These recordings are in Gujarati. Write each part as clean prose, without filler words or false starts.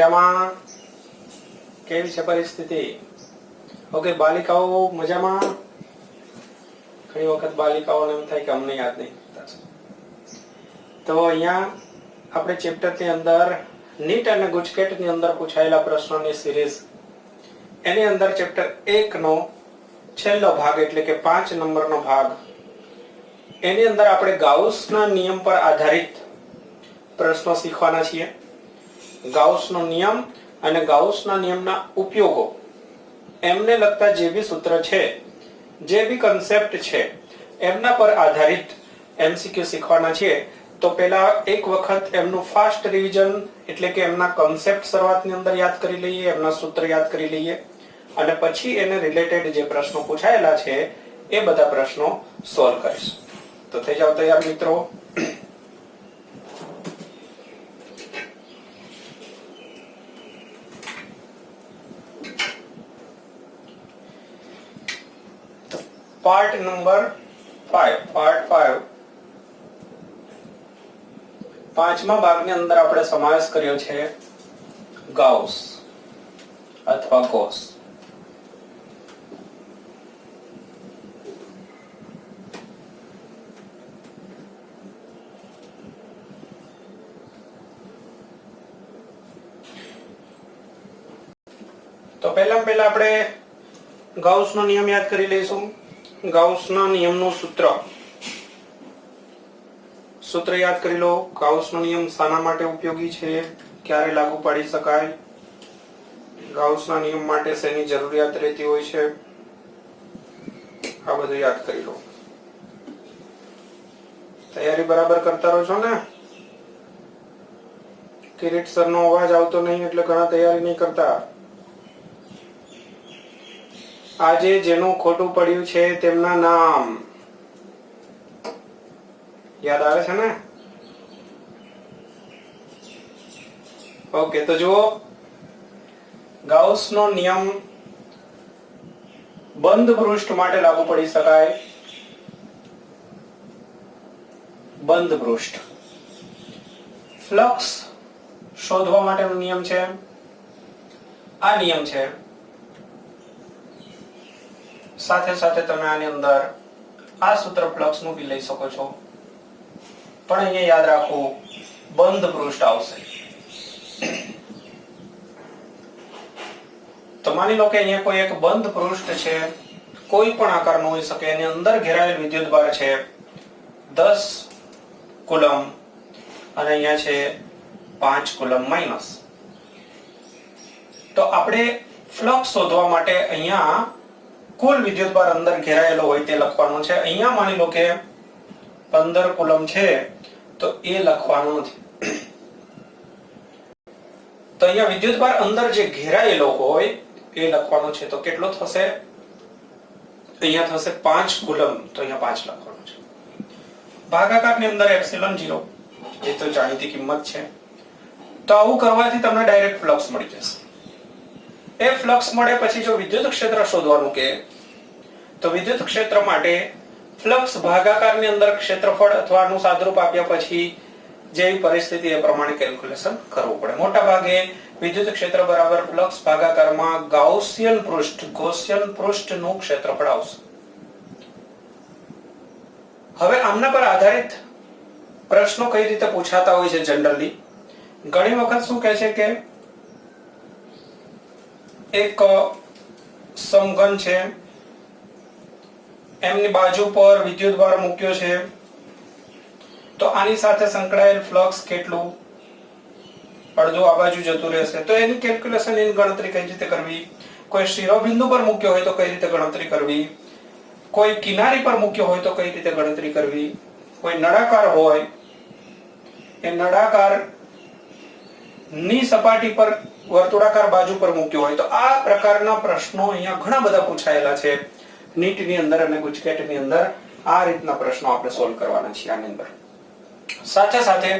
મજામાં? કેવી છે પરિસ્થિતિ? ઓકે, બાલિકાઓ મજામાં? ઘણી વખત બાલિકાઓને એમ થાય કે અમને યાદ નહીં. તો અહીંયા આપણે ચેપ્ટરની અંદર નીટ અને ગુજકેટની અંદર પૂછાયેલા પ્રશ્નોની સિરીઝ, એની અંદર ચેપ્ટર 1 નો છેલ્લો ભાગ એટલે કે 5 નંબરનો ભાગ, એની અંદર આપણે ગાઉસના નિયમ પર આધારિત પ્રશ્નો શીખવાના છીએ. ગાઉસનો નિયમ અને ગાઉસના નિયમના ઉપયોગો, એમને લગતા જે બી સૂત્ર છે, જે બી કન્સેપ્ટ છે, એમના પર આધારિત એમસીક્યુ શીખવાના છીએ. તો પહેલા એક વખત એમનું ફાસ્ટ રિવિઝન એટલે કે એમના કન્સેપ્ટ શરૂઆતની અંદર યાદ કરી લઈએ, એમના સૂત્ર યાદ કરી લઈએ, અને પછી એને રિલેટેડ જે પ્રશ્નો પૂછાયેલા છે એ બધા પ્રશ્નો સોલ્વ કરીશું. તો થઈ જાવ તૈયાર મિત્રો. પાર્ટ નંબર 5, પાર્ટ 5, પાંચમા ભાગની અંદર આપણે સમાવેશ કર્યો છે ગાઉસ અથવા ગોસ. તો પહેલા આપણે ગાઉસનો નિયમ યાદ કરી લઈશું. ગાઉસના નિયમનું સૂત્ર યાદ કરી લો. ગાઉસનો નિયમ શાના માટે ઉપયોગી છે, ક્યારે લાગુ પાડી શકાય, ગાઉસના નિયમ માટે શેની જરૂરિયાત રહેતી હોય છે, આ બધું યાદ કરી લો. તૈયારી બરાબર કરતા રહો છો ને? કિરીટ સરનો અવાજ આવતો નહીં એટલે ઘણા તૈયારી નહીં કરતા. આજે જેનું ખોટું પડ્યું છે તેમના નામ યાદ આવે છે ને? ઓકે, તો જુઓ, ગાઉસનો નિયમ બંધ પૃષ્ઠ માટે લાગુ પડી શકાય. બંધ પૃષ્ઠ. ફ્લક્સ શોધવા માટેનો નિયમ છે આ નિયમ છે. સાથે સાથે તમે આની અંદર આ સૂત્ર ફ્લક્સ નું બી લઈ શકો છો, પણ અહીંયા યાદ રાખો બંધ પૃષ્ઠ આવશે. તો માની લો કે અહીંયા કોઈ એક બંધ પૃષ્ઠ છે, કોઈ પણ આકારનું હોઈ શકે, એની અંદર ઘેરાયેલ વિદ્યુતભાર છે 10 કુલમ અને અહીંયા છે 5 કુલમ માઈનસ. તો આપણે ફ્લક્સ શોધવા માટે અહીંયા કુલ વિદ્યુતભાર અંદર ઘેરાયેલો હોય તે લખવાનું છે. અહીંયા માની લો કે 15 કુલમ છે તો એ લખવાનું નથી. તો અહીંયા વિદ્યુતભાર અંદર જે ઘેરાયેલો હોય એ લખવાનું છે. તો કેટલો થશે? અહીંયા થશે 5 કુલમ, તો અહીંયા 5 લખવાનું છે. ભાગાકારની અંદર એપ્સિલોન 0 એ તો જાણીતી કિંમત છે. તો આવું કરવાથી તમને ડાયરેક્ટ ફ્લક્સ મળી જશે. એ ફ્લક્સ મળે પછી જો વિદ્યુત ક્ષેત્ર શોધવાનું કે, તો વિદ્યુત ક્ષેત્ર માટે ફ્લક્સ ભાગાકારની અંદર ક્ષેત્રફળ અથવા આનું સાદરૂપ આપ્યા પછી જેવી પરિસ્થિતિ એ પ્રમાણે કેલ્ક્યુલેશન કરવું પડે. મોટા ભાગે વિદ્યુત ક્ષેત્ર બરાબર ફ્લક્સ ભાગાકારમાં ગાઉસિયન પૃષ્ઠનું ક્ષેત્રફળ આવશે. હવે આમના પર આધારિત પ્રશ્નો કઈ રીતે પૂછાતા હોય છે જનરલી? ઘણી વખત શું કહે છે કે એક સમઘન છે, એમની બાજુ પર વિદ્યુતભાર મૂક્યો છે, તો આની સાથે સંકળાયેલ ફ્લક્સ કેટલું? અડધું આ બાજુ જતું રહેશે. તો એની કેલ્ક્યુલેશન, એની ગણતરી કઈ રીતે કરવી? કોઈ શિરોબિંદુ પર મૂક્યો હોય તો કઈ રીતે ગણતરી કરવી? કોઈ કિનારી પર મૂક્યો હોય તો કઈ રીતે ગણતરી કરવી? કોઈ નળાકાર હોય, એ નળાકાર ની સપાટી પર વર્તુળાકાર બાજુ પર મૂક્યો હોય, તો આ પ્રકારના પ્રશ્નો અહીંયા ઘણા બધા પૂછાયેલા છે નીટની અંદર અને ગુજકેટની અંદર. આ રીતના પ્રશ્નો આપણે સોલ્વ કરવાના છીએ આની અંદર. સાથે સાથે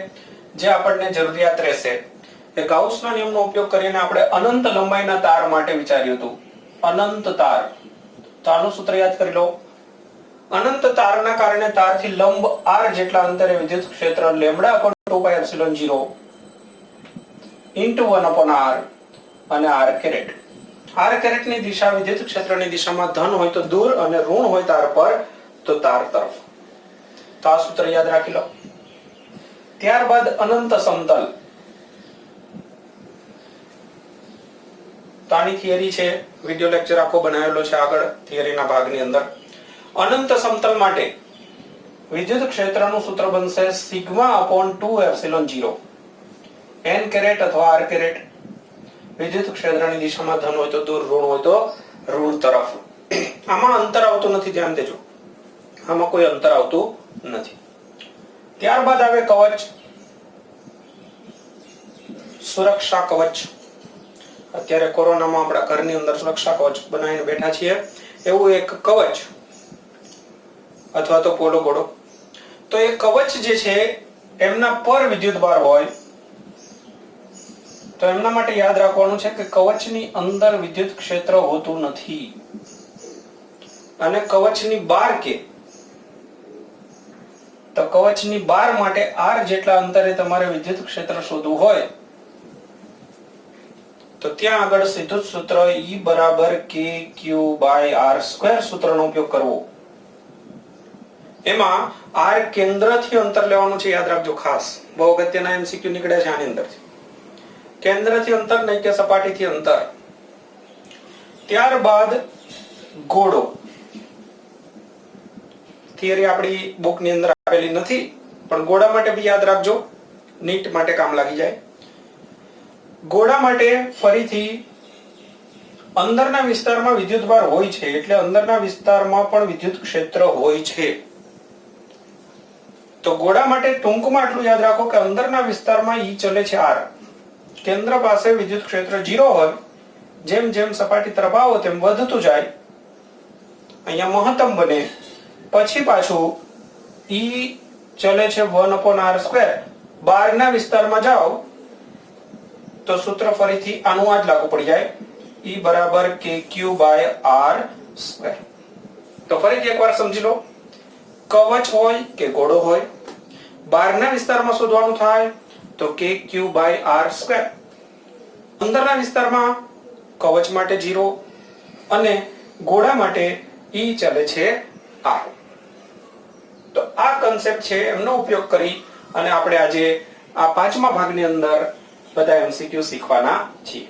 જે આપણને જરૂરિયાત રહેશે એ ગાઉસના નિયમનો ઉપયોગ કરીને આપણે અનંત લંબાઈના તાર માટે વિચાર્યું હતું. અનંત તાર, તો આનું સૂત્ર યાદ કરી લો. અનંત તારના કારણે તારથી લંબ r જેટલા અંતરે વિદ્યુત ક્ષેત્ર λ/2πε0 ઇન્ટુ 1/r અને r કેરેટ. r કેરેટની દિશા વિદ્યુત ક્ષેત્રની દિશામાં ધન હોય તો દૂર અને ઋણ હોય તાર પર તો તાર તરફ. તો આ સૂત્ર યાદ રાખી લો. ત્યારબાદ અનંત સમતલ. તો આની થિયરી છે, વિડિયો લેક્ચર આખો બનાવેલો છે આગળ થિયરીના ભાગની અંદર. અનંત સમતલ માટે વિદ્યુત ક્ષેત્રનું સૂત્ર બનશે σ/2ε0 n કેરેટ અથવા r કેરેટ. વિદ્યુત ક્ષેત્રની દિશામાં ધન હોય તો દૂર, ઋણ હોય તો ઋણ તરફ. આમાં અંતર આવતું નથી, ધ્યાન દેજો, આમાં કોઈ અંતર આવતું નથી. ત્યારબાદ આવે કવચ, સુરક્ષા કવચ. અત્યારે કોરોનામાં આપણા ઘરની અંદર સુરક્ષા કવચ બનાવીને બેઠા છીએ, એવું એક કવચ અથવા તો પોલો ગોળો. તો એ કવચ જે છે એમના પર વિદ્યુત ભાર હોય તો એમના માટે યાદ રાખવાનું છે કે કવચની અંદર વિદ્યુત ક્ષેત્ર હોતું નથી અને કવચની બહાર કે તો કવચની બહાર માટે r જેટલા અંતરે તમારે વિદ્યુત ક્ષેત્ર શોધવું હોય તો ત્યાં આગળ સીધું સૂત્ર E = kq/r² સૂત્રનો ઉપયોગ કરવો. એમાં r કેન્દ્રથી અંતર લેવાનું છે, યાદ રાખજો ખાસ, બહુ અગત્યના એમસીક્યુ નીકળ્યા છે આની અંદરથી. કેન્દ્રથી અંતર નહીં કે સપાટીથી અંતર. ત્યારબાદ ગોળો. થિયરી આપણી બુકની અંદર આપેલી નથી, પણ ગોળા માટે બી યાદ રાખજો, નીટ માટે કામ લાગી જાય. ગોળા માટે ફરીથી અંદરના વિસ્તારમાં વિદ્યુતભાર હોય છે, એટલે અંદરના વિસ્તારમાં પણ વિદ્યુત ક્ષેત્ર હોય છે. તો ગોળા માટે ટૂંકમાં આટલું યાદ રાખો કે અંદરના વિસ્તારમાં E ચલે છે r. કેન્દ્ર પાસે વિદ્યુત ક્ષેત્ર 0 હોય, જેમ જેમ સપાટી તરફ આવો તેમ વધતું જાય, અહીંયા મહત્તમ બને, પછી પાછું E ચલે છે 1/r². બહારના વિસ્તારમાં જાઓ તો સૂત્ર ફરીથી આનું આ જ લાગુ પડી જાય, E = kq/r². તો ફરીથી એકવાર સમજી લો, કવચ હોય કે ગોળો હોય, બહારના વિસ્તારમાં શોધવાનું થાય તો kq/r². અંદરના વિસ્તારમાં કવચ માટે 0 અને ગોળા માટે E ચાલે છે r. તો આ કન્સેપ્ટ છે, એમનો ઉપયોગ કરી અને આપણે આજે આ પાંચમા ભાગની અંદર બધા એમસીક્યુ શીખવાના છીએ.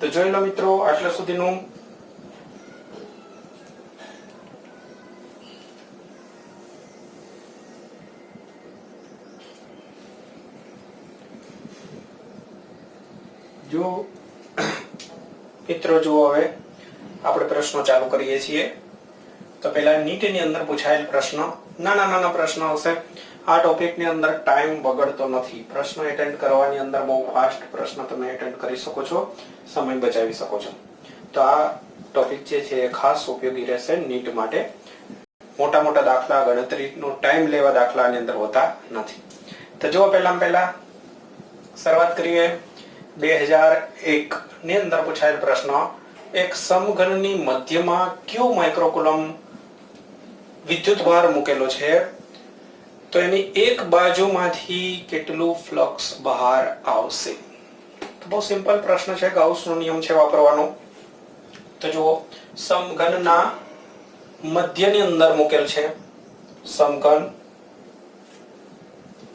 તો જોઈ લો મિત્રો, આટલા સુધીનું જો મિત્રો જુઓ, હવે આપણે પ્રશ્નો ચાલુ કરીએ છીએ. તો પહેલા નીટની અંદર પૂછાયેલ પ્રશ્ન, નાના પ્રશ્નો હશે. આ ટોપિકની અંદર ટાઈમ બગડતો નથી, પ્રશ્નો એટેન્ડ કરવાની અંદર બહુ ફાસ્ટ પ્રશ્ન તમે એટેન્ડ કરી શકો છો, સમય બચાવી શકો છો. તો આ ટોપિક જે છે એ ખાસ ઉપયોગી રહેશે નીટ માટે. મોટા દાખલા, ગણતરીનો ટાઈમ લેવા દાખલા આની અંદર હોતા નથી. તો જો પહેલા શરૂઆત કરીએ. 2001 ની અંદર પૂછાયેલ પ્રશ્ન, એક સમઘનની મધ્યમાં q માઇક્રોકુલમ વિદ્યુતભાર મૂકેલો છે, તો એની એક બાજુમાંથી કેટલું ફ્લક્સ બહાર આવશે? તો બહુ સિમ્પલ પ્રશ્ન છે, ગાઉસનો નિયમ છે વાપરવાનો. તો જુઓ, સમઘનના મધ્યની અંદર મૂકેલ છે.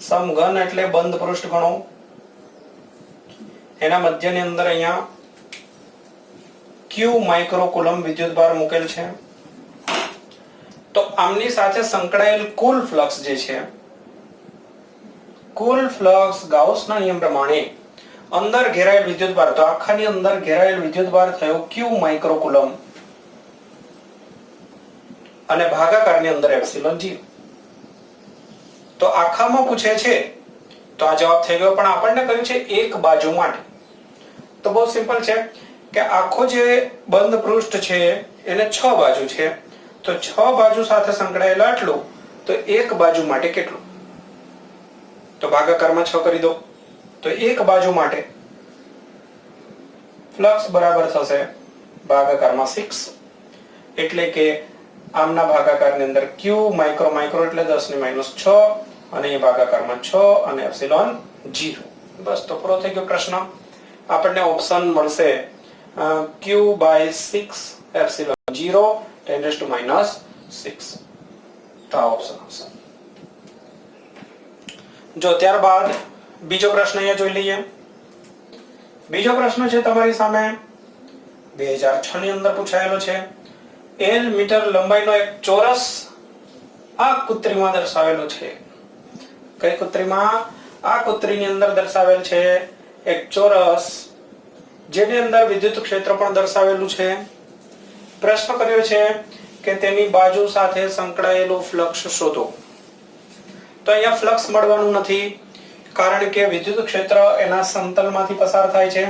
સમઘન એટલે બંધ પૃષ્ઠ ગણો, એના મધ્યની અંદર અહીંયા q માઇક્રોકુલમ વિદ્યુતભાર મૂકેલ છે. તો આમની સાથે સંકળાયેલ કુલ ફ્લક્સ જે છે, કુલ ફ્લક્સ ગાઉસના નિયમ પ્રમાણે અંદર ઘેરાયેલ વિદ્યુતભાર, તો આખાની અંદર ઘેરાયેલ વિદ્યુતભાર થયો q માઇક્રોકુલમ અને ભાગાકારની અંદર ε0. તો આખામાં પૂછે છે તો આ જવાબ થઈ ગયો, પણ આપણને કહ્યું છે એક બાજુ માટે. તો બહુ સિમ્પલ છે કે આખો જે બંધ પૃષ્ઠ છે એને 6 બાજુ છે, તો 6 બાજુ સાથે સંકળાયેલા આટલું, તો એક બાજુ માટે કેટલું? તો ભાગાકારમાં 6 કરી દો. તો એક બાજુ માટે ફ્લક્સ બરાબર થશે ભાગાકારમાં 6, એટલે કે આમના ભાગાકારની અંદર q માઇક્રો એટલે 10⁻6 અને એ ભાગાકારમાં 6 અને ε0. બસ, તો પૂરો થઈ ગયો પ્રશ્ન. આપણને ઓપ્શન મળશે q/6 epsilon 0 10⁻⁶ તો આ ઓપ્શન હશે. જો ત્યારબાદ બીજો પ્રશ્ન અહીંયા જોઈ લઈએ. બીજો પ્રશ્ન છે તમારી સામે 2006 ની અંદર પૂછાયેલો છે. L મીટર લંબાઈનો એક ચોરસ આ કૃત્રિમાં દર્શાવેલો છે. કઈ કૃત્રિમાં? આ કૃત્રિની અંદર દર્શાવેલ છે એક ચોરસ જેની અંદર વિદ્યુત ક્ષેત્ર પણ દર્શાવેલું છે. પ્રશ્ન કર્યો છે કે તેની બાજુ સાથે સંકળાયેલું ફ્લક્સ શોધો. તો અહીંયા ફ્લક્સ મળવાનું નથી કારણ કે વિદ્યુત ક્ષેત્ર એના સમતલમાંથી પસાર થાય છે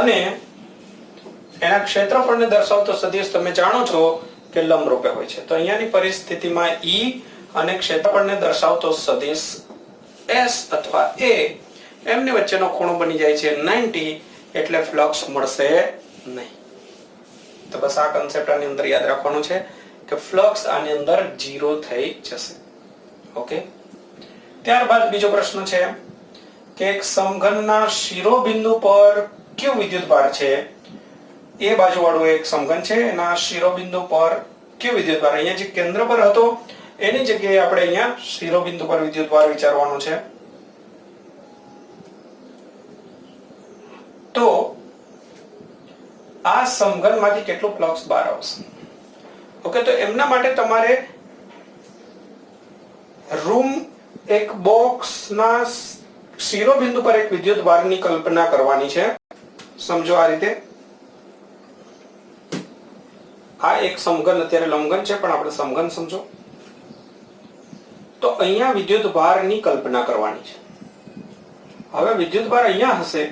અને એના ક્ષેત્રફળને દર્શાવતો સદિશ તમે જાણો છો કે લંબરૂપે હોય છે. તો અહીંયાની પરિસ્થિતિમાં E અને ક્ષેત્રફળને દર્શાવતો સદિશ S અથવા A એમની વચ્ચેનો ખૂણો બની જાય છે 90 એટલે ફ્લક્સ મળશે નહીં. તો બસ આ કન્સેપ્ટ આની અંદર યાદ રાખવાનું છે કે ફ્લક્સ આની અંદર 0 થઈ જશે. ઓકે. ત્યારબાદ બીજો પ્રશ્ન છે કે એક સમઘનના શિરોબિંદુ પર કયું વિદ્યુતભાર છે? એ બાજુવાળું એક સમઘન છે એના શિરોબિંદુ પર કયું વિદ્યુતભાર? અહીંયા જે કેન્દ્ર પર હતો એની જગ્યાએ આપણે અહીંયા શિરોબિંદુ પર વિદ્યુતભાર વિચારવાનો છે. તો આ સમઘનમાંથી કેટલું ફ્લક્સ બહાર આવશે? ઓકે. તો એમના માટે તમારે રૂમ એક બોક્સના શિરોબિંદુ પર એક વિદ્યુતભારની કલ્પના કરવાની છે. સમજો આ રીતે. આ એક સમઘન અત્યારે લંબઘન છે પણ આપણે સમઘન સમજો. તો અહીંયા વિદ્યુતભારની કલ્પના કરવાની છે. હવે વિદ્યુતભાર અહીંયા હશે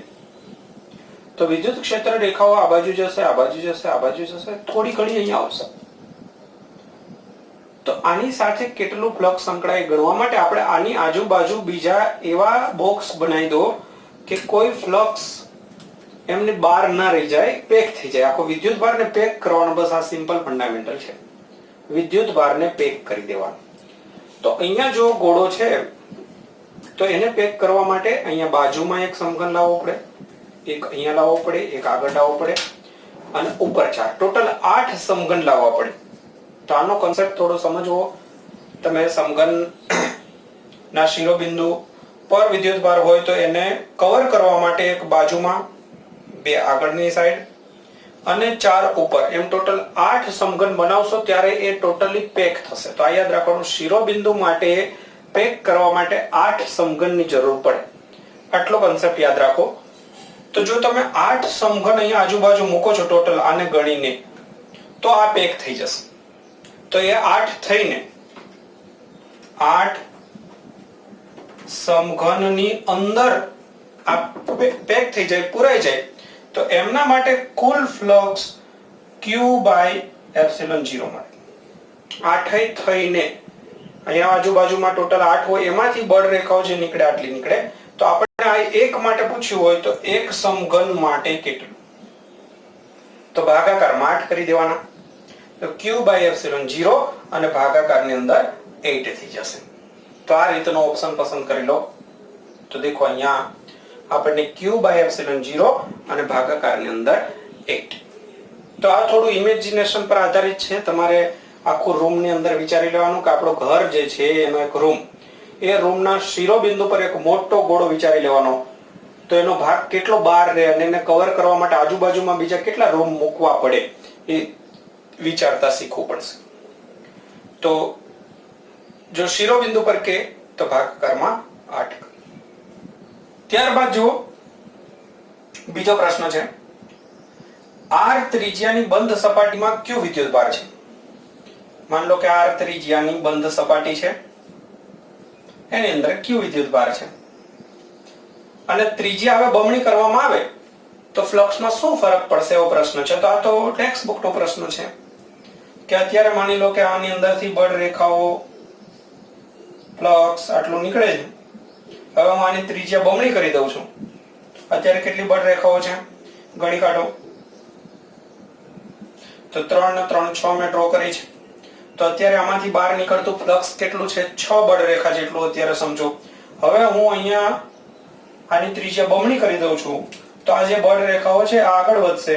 તો વિદ્યુત ક્ષેત્ર રેખાઓ આ બાજુ જશે, આ બાજુ જશે, આ બાજુ જશે, થોડી ઘણી અહીંયા આવશે. તો આની સાથે કેટલું ફ્લક્સ સંકળાય ગણવા માટે આપણે આની આજુબાજુ બીજા એવા બોક્સ બનાવી દો કે કોઈ ફ્લક્સ એમને બહાર ના રહી જાય, પેક થઈ જાય. આખો વિદ્યુતભારને પેક કરવાનો બસ આ સિમ્પલ ફંડામેન્ટલ છે. વિદ્યુતભારને પેક કરી દેવાનો. તો અહીંયા જો ગોળો છે તો એને પેક કરવા માટે અહીંયા બાજુમાં એક સમઘન લાવવો પડે, એક અહીંયા લાવવો પડે, એક આગળ લાવવો પડે અને ઉપર 4 ટોટલ 8 સમઘન લાવવા પડે. તો આનો કોન્સેપ્ટ થોડો સમજવો. તમે સમઘન ના શિરોબિંદુ પર વિદ્યુતભાર હોય તો એને કવર કરવા માટે એક બાજુમાં, 2 આગળની સાઈડ અને 4 ઉપર, એમ ટોટલ 8 સમઘન બનાવશો ત્યારે એ ટોટલી પેક થશે. તો આ યાદ રાખવાનું, શિરોબિંદુ માટે પેક કરવા માટે 8 સમઘનની જરૂર પડે. આટલો કોન્સેપ્ટ યાદ રાખો. તો જો તમે 8 સમઘન અહીંયા આજુબાજુ મૂકો છો ટોટલ આને ગણીને તો આ પેક થઈ જશે. તો એ 8 થઈને 8 સમઘનની અંદર આ પેક થઈ જાય, પુરાઈ જાય. તો એમના માટે કુલ ફ્લક્સ q/ε0 મળે. 8 થઈને અહીંયા આજુબાજુમાં ટોટલ 8 હોય એમાંથી બળ રેખાઓ જે નીકળે આટલી નીકળે. તો આપણે આ એક માટે પૂછ્યું હોય તો એક સમઘન માટે કેટલું? તો ભાગાકારમાં 8 કરી દેવાના. તો q/ε0 અને ભાગાકારની અંદર 8 થઈ જશે. તો આ રીતનો ઓપ્શન પસંદ કરી લો. તો દેખો અહીંયા આપણને q/ε0 અને ભાગાકારની અંદર 8. તો આ થોડું ઇમેજિનેશન પર આધારિત છે. તમારે આખું રૂમની અંદર વિચારી લેવાનું કે આપણો ઘર જે છે એનો એક રૂમ, એ રૂમના શિરોબિંદુ પર એક મોટો ગોળો વિચારી લેવાનો. તો એનો ભાગ કેટલો બહાર રહે અને એને કવર કરવા માટે આજુબાજુમાં બીજા કેટલા રૂમ મૂકવા પડે એ વિચારતા શીખવું પડશે. તો જો શિરોબિંદુ પર કે તો ભાગાકારમાં 8. ત્યારબાદ જુઓ બીજો પ્રશ્ન છે. r ત્રિજ્યાની બંધ સપાટીમાં કયું વિદ્યુતભાર છે? માન લો કે r ત્રિજ્યાની બંધ સપાટી છે, એની અંદર કયું વિદ્યુતભાર છે અને ત્રિજ્યા હવે બમણી કરવામાં આવે તો ફ્લક્સમાં શું ફરક પડશે એવો પ્રશ્ન છે. તો આ તો ટેક્સ્ટ બુકનો પ્રશ્ન છે કે અત્યારે માની લો કે આની અંદરથી બળ રેખાઓ ફ્લક્સ આટલું નીકળે છે. હવે હું આની ત્રિજ્યા બમણી કરી દઉં છું. અત્યારે કેટલી બળ રેખાઓ છે ગણી કાઢો. તો 3 ને 3 6 મેં ડ્રો કરી છે. તો અત્યારે આમાંથી બહાર નીકળતું ફ્લક્સ કેટલું છે? 6 બળ રેખા જેટલું અત્યારે સમજો. હવે હું અહીંયા આની ત્રિજ્યા બમણી કરી દઉં છું તો આ જે બળ રેખાઓ છે આ આગળ વધશે,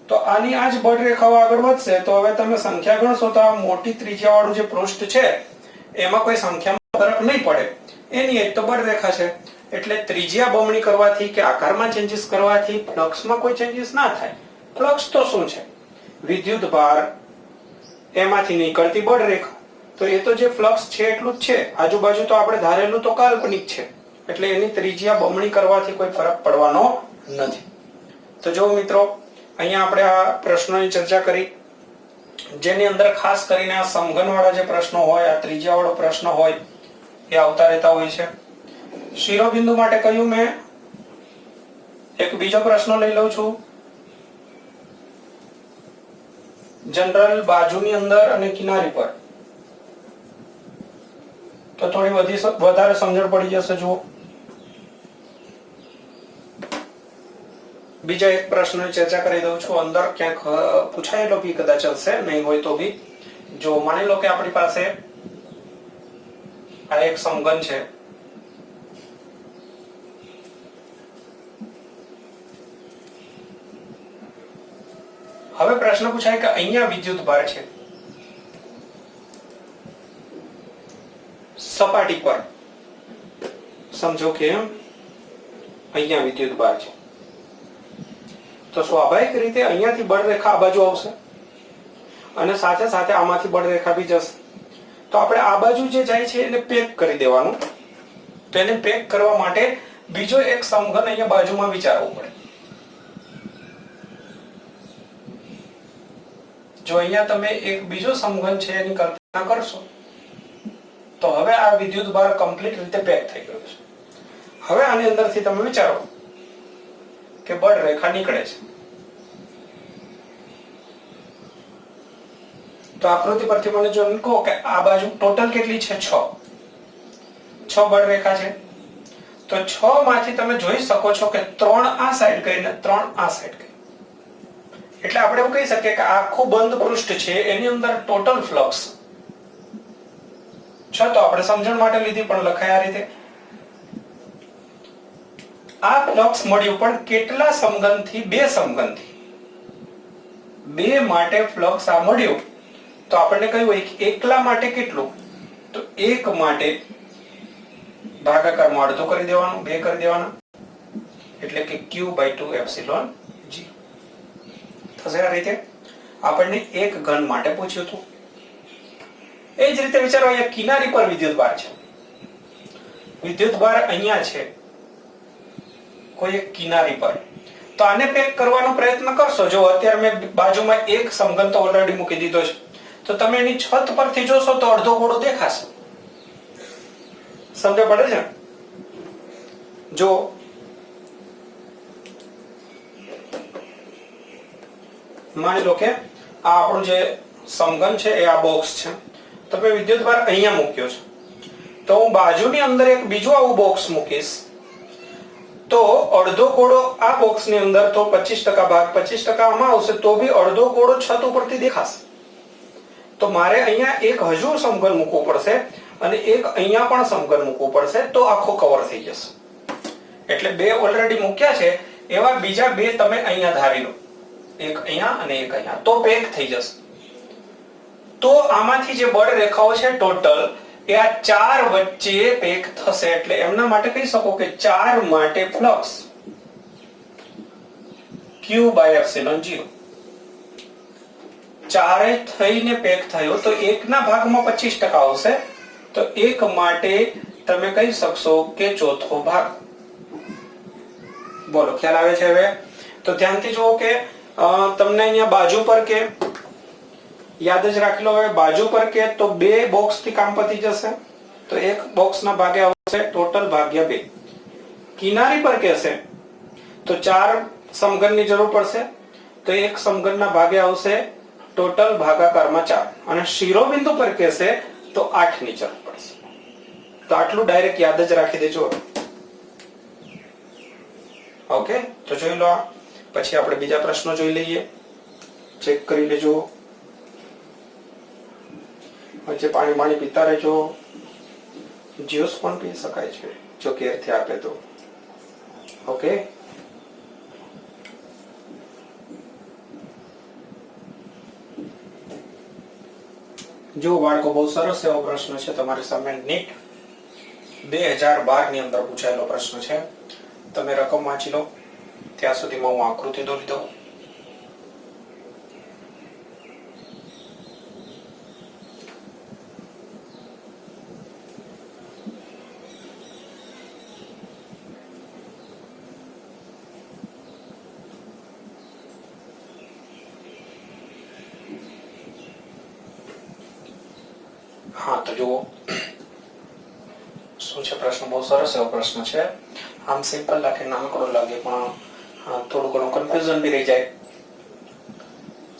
તો આની આ જ બળ રેખાઓ આગળ વધશે તો હવે તમે સંખ્યા ગણશો તો આ મોટી ત્રિજ્યા વાળું જે પૃષ્ઠ છે એમાં કોઈ સંખ્યામાં ફરક નહીં પડે, એની એક તો બળ રેખા છે. એટલે ત્રિજ્યા બમણી કરવાથી કે આકારમાં ચેન્જીસ કરવાથી ફ્લક્સમાં કોઈ ચેન્જીસ ના થાય. ફ્લક્સ તો શું છે? વિદ્યુત ભાર એમાંથી નીકળતી બળ રેખા, તો એ તો જે ફ્લક્સ છે એટલું જ છે, આજુબાજુ તો આપણે ધારેલું તો કાલ્પનિક છે, એટલે એની ત્રિજ્યા બમણી કરવાથી કોઈ ફરક પડવાનો નથી. તો જો મિત્રો અહીંયા આપણે આ પ્રશ્નોની ચર્ચા કરી, જેની અંદર ખાસ કરીને આ સમઘનવાળા જે પ્રશ્નો હોય, આ ત્રિજ્યાવાળો પ્રશ્ન હોય એ આવતા રહેતા હોય છે. શિરોબિંદુ માટે કહ્યું મેં. એક બીજો પ્રશ્ન લઈ લઉં છું. જનરલ બાજુની અંદર અને કિનારી પર, તો થોડી વધારે સમજણ પડી જશે. જુઓ બીજા એક પ્રશ્નની ચર્ચા કરી દઉં છું. અંદર ક્યાંક પૂછાયેલો બી કદાચ હશે, નહીં હોય તો બી. જો માની લો કે આપણી પાસે આ એક સમઘન છે, હવે પ્રશ્ન પૂછાય કે અહીંયા વિદ્યુત ભાર છે સપાટી પર, સમજો કે અહીંયા વિદ્યુત ભાર છે, તો સ્વાભાવિક રીતે અહીંયાથી બળ રેખા આ બાજુ આવશે અને સાથે સાથે આમાંથી બળ રેખા બી જશે. તો આપણે આ બાજુ જે જાય છે એને પેક કરી દેવાનું. તો એને પેક કરવા માટે બીજો એક સમઘન અહીંયા બાજુમાં વિચારવું પડે. જો અહીંયા તમે એક બીજો સમઘન છે એની કલ્પના કરશો તો હવે આ વિદ્યુત ભાર કમ્પ્લીટ રીતે પેક થઈ ગયો છે. હવે આની અંદરથી તમે વિચારો કે બળ રેખા નીકળે છે. તો આકૃતિ પરથી મને જો કહો કે આ બાજુ ટોટલ કેટલી છે? 6 બળ રેખા છે. તો 6 માંથી તમે જોઈ શકો છો કે 3 આ સાઈડ ગઈ ને 3 આ સાઈડ ગઈ. એટલે આપણે એવું કહી શકીએ કે આખું બંધ પૃષ્ઠ છે એની અંદર ટોટલ ફ્લક્સ છે. તો આપણે સમજણ માટે લીધી પણ લખાય આ રીતે. આ ફ્લક્સ મળ્યું પણ કેટલા સમઘનથી? 2 સમઘનથી. 2 માટે ફ્લક્સ આ મળ્યું તો આપણને કહ્યું એકલા માટે કેટલું? તો 1 માટે ભાગાકારમાં અડધો કરી દેવાનું, 2 કરી દેવાના, એટલે કે q/2 એપ્સિલોન g થશે. આ રીતે આપણને એક ઘન માટે પૂછ્યું હતું. એ જ રીતે વિચારો અહીંયા કિનારી પર વિદ્યુત ભાર છે. વિદ્યુત ભાર અહીંયા છે કોઈ એક કિનારી પર, તો આને પેક કરવાનો પ્રયત્ન કરશો. જો અત્યારે મેં બાજુમાં એક સમઘન તો ઓલરેડી મૂકી દીધો છે, તો તમે એની છત પરથી જોશો તો અડધો ગોળો દેખાશે. સમજ પડે છે? જો માની લો કે આ આપણું જે સમઘન છે એ આ બોક્સ છે, તો મેં વિદ્યુત ભાર અહીંયા મૂક્યો છે, તો હું બાજુની અંદર એક બીજું આવું બોક્સ મૂકીશ તો અડધો ગોળો આ બોક્સની અંદર, તો 25% ભાગ 25% આમાં આવશે તો બી અડધો ગોળો છત ઉપરથી દેખાશે. તો મારે અહીંયા એક હજુ સમઘન મૂકવું પડશે અને એક અહીંયા પણ સમઘન મૂકવું પડશે, તો આખો કવર થઈ જશે. એટલે 2 ઓલરેડી મૂક્યા છે, એવા બીજા 2 તમે અહીંયા ધારી લો, એક અહીંયા અને એક અહીંયા, તો પેક થઈ જશે. તો આમાંથી જે બળ રેખાઓ છે ટોટલ એ આ 4 વચ્ચે પેક થશે. એટલે એમના માટે કહી શકો કે 4 માટે ફ્લક્સ q/ε0. 4 થઈને પેક થયો તો 1 ના ભાગમાં 25% આવશે, તો 1 માટે તમે કહી શકશો કે ચોથો ભાગ. બોલો ખ્યાલ આવે છે? હવે તો ધ્યાનથી જુઓ કે તમને અહીંયા બાજુ પર કે યાદ જ રાખી લો. હવે બાજુ પર કે તો 2 બોક્સ થી કામ પતી જશે, તો 1 બોક્સ ના ભાગે આવશે ટોટલ ભાગ્યા 2. કિનારી પર કહેશે તો 4 સમઘન ની જરૂર પડશે, તો 1 સમઘન ના ભાગે આવશે ટોટલ ભાગાકારમાં 4. અને શિરોબિંદુ પર કહેશે તો 8 ની જરૂર પડશે. તો આટલું ડાયરેક્ટ યાદ જ રાખી દેજો. ઓકે, તો જોઈ લો. પછી આપણે બીજા પ્રશ્નો જોઈ લઈએ, ચેક કરી લેજો. વચ્ચે પાણી પીતા રહેજો. જ્યુસ પણ પી શકાય છે, જો કેરથી આપે તો. ઓકે, જો બાળકો બહુ સરસ એવો પ્રશ્ન છે તમારી સામે. નીટ 2012 ની અંદર પૂછાયેલો પ્રશ્ન છે. તમે રકમ વાંચી લો, ત્યાં સુધીમાં હું આકૃતિ દોરી દઉં. હા, તો જુઓ શું છે પ્રશ્ન. બહુ સરસ એવો પ્રશ્ન છે. આમ સિમ્પલ લાગે, નાનકડો લાગે, પણ થોડું ઘણું કન્ફ્યુઝન બી રહી જાય,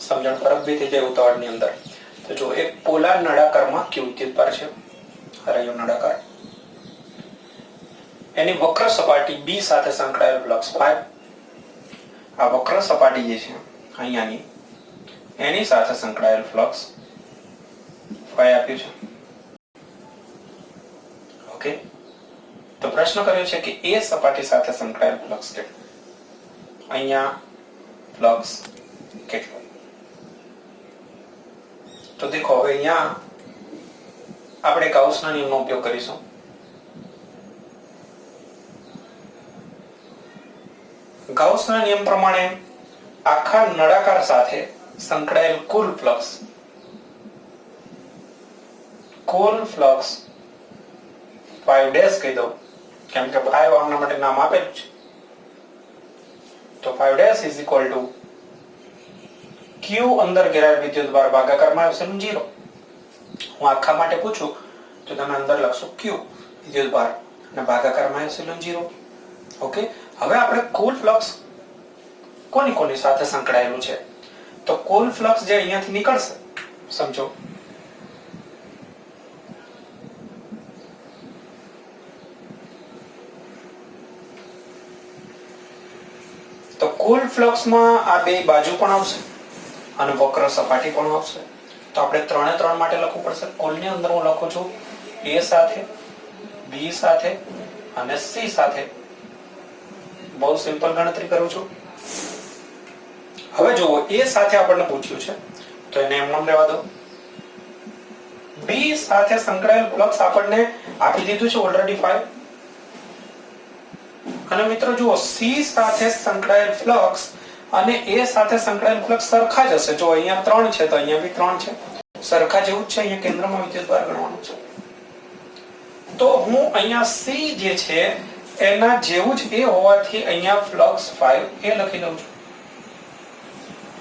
સમજણ ફરક બી થઈ જાય ઉતાવળની અંદર. તો જો એક પોલાર નળાકારમાં q વિદ્યુતભાર છે, રહ્યો નળાકાર. એની વક્ર સપાટી b સાથે સંકળાયેલ ફ્લક્સ φ. આ વક્ર સપાટી જે છે અહીંયાની, એની સાથે સંકળાયેલ ફ્લક્સ φ આપ્યું છે. ઓકે, તો પ્રશ્ન કર્યો છે કે એ સપાટી સાથે સંકળાયેલ ફ્લક્સ કેટલું. અહીંયા ફ્લક્સ કેટલું. તો દેખો, હવે અહીંયા આપણે ગાઉસના નિયમનો ઉપયોગ કરીશું. ગાઉસના નિયમ પ્રમાણે આખા નળાકાર સાથે સંકળાયેલ કુલ ફ્લક્સ φ' કહી દઉં, કેમ કે 5 આમના માટે નામ આપેલું છે. તો φ' ઇઝ ઇક્વલ ટુ q અંદર ઘેરાયેલ વિદ્યુતભાર ભાગાકારમાં એપ્સિલોન 0. હું આખા માટે પૂછું તો તમે અંદર લખશો q વિદ્યુતભાર અને ભાગાકારમાં એપ્સિલોન 0. ઓકે, હવે આપણે કુલ ફ્લક્સ કોની સાથે સંકળાયેલું છે. તો કુલ ફ્લક્સ જે અહીંયાથી નીકળશે, સમજો તો કુલ ફ્લક્સમાં આ બે બાજુ પણ આવશે અને વક્ર સપાટી પણ આવશે. તો આપણે 3 3 માટે લખવું પડશે. કુલની અંદર હું લખું છું a સાથે, b સાથે અને c સાથે. બહુ સિમ્પલ ગણતરી કરું છું. હવે જુઓ, a સાથે આપણને પૂછ્યું છે તો એને એમ નામ રહેવા દો. b સાથે સંકળાયેલ ફ્લક્સ આપણને આપી દીધું છે ઓલરેડી 5. અને મિત્રો જુઓ, c સાથે સંકળાયેલ ફ્લક્સ અને a સાથે સંકળાયેલ ફ્લક્સ સરખા જ હશે. જો અહીંયા 3 છે તો અહીંયા બી 3 છે, સરખા જેવું જ છે. અહીંયા કેન્દ્રમાં વિદ્યુતભાર ગણવાનું છે. તો હું અહીંયા c જે છે એના જેવું જ a હોવાથી અહીંયા ફ્લક્સ 5 a લખી દઉં છું.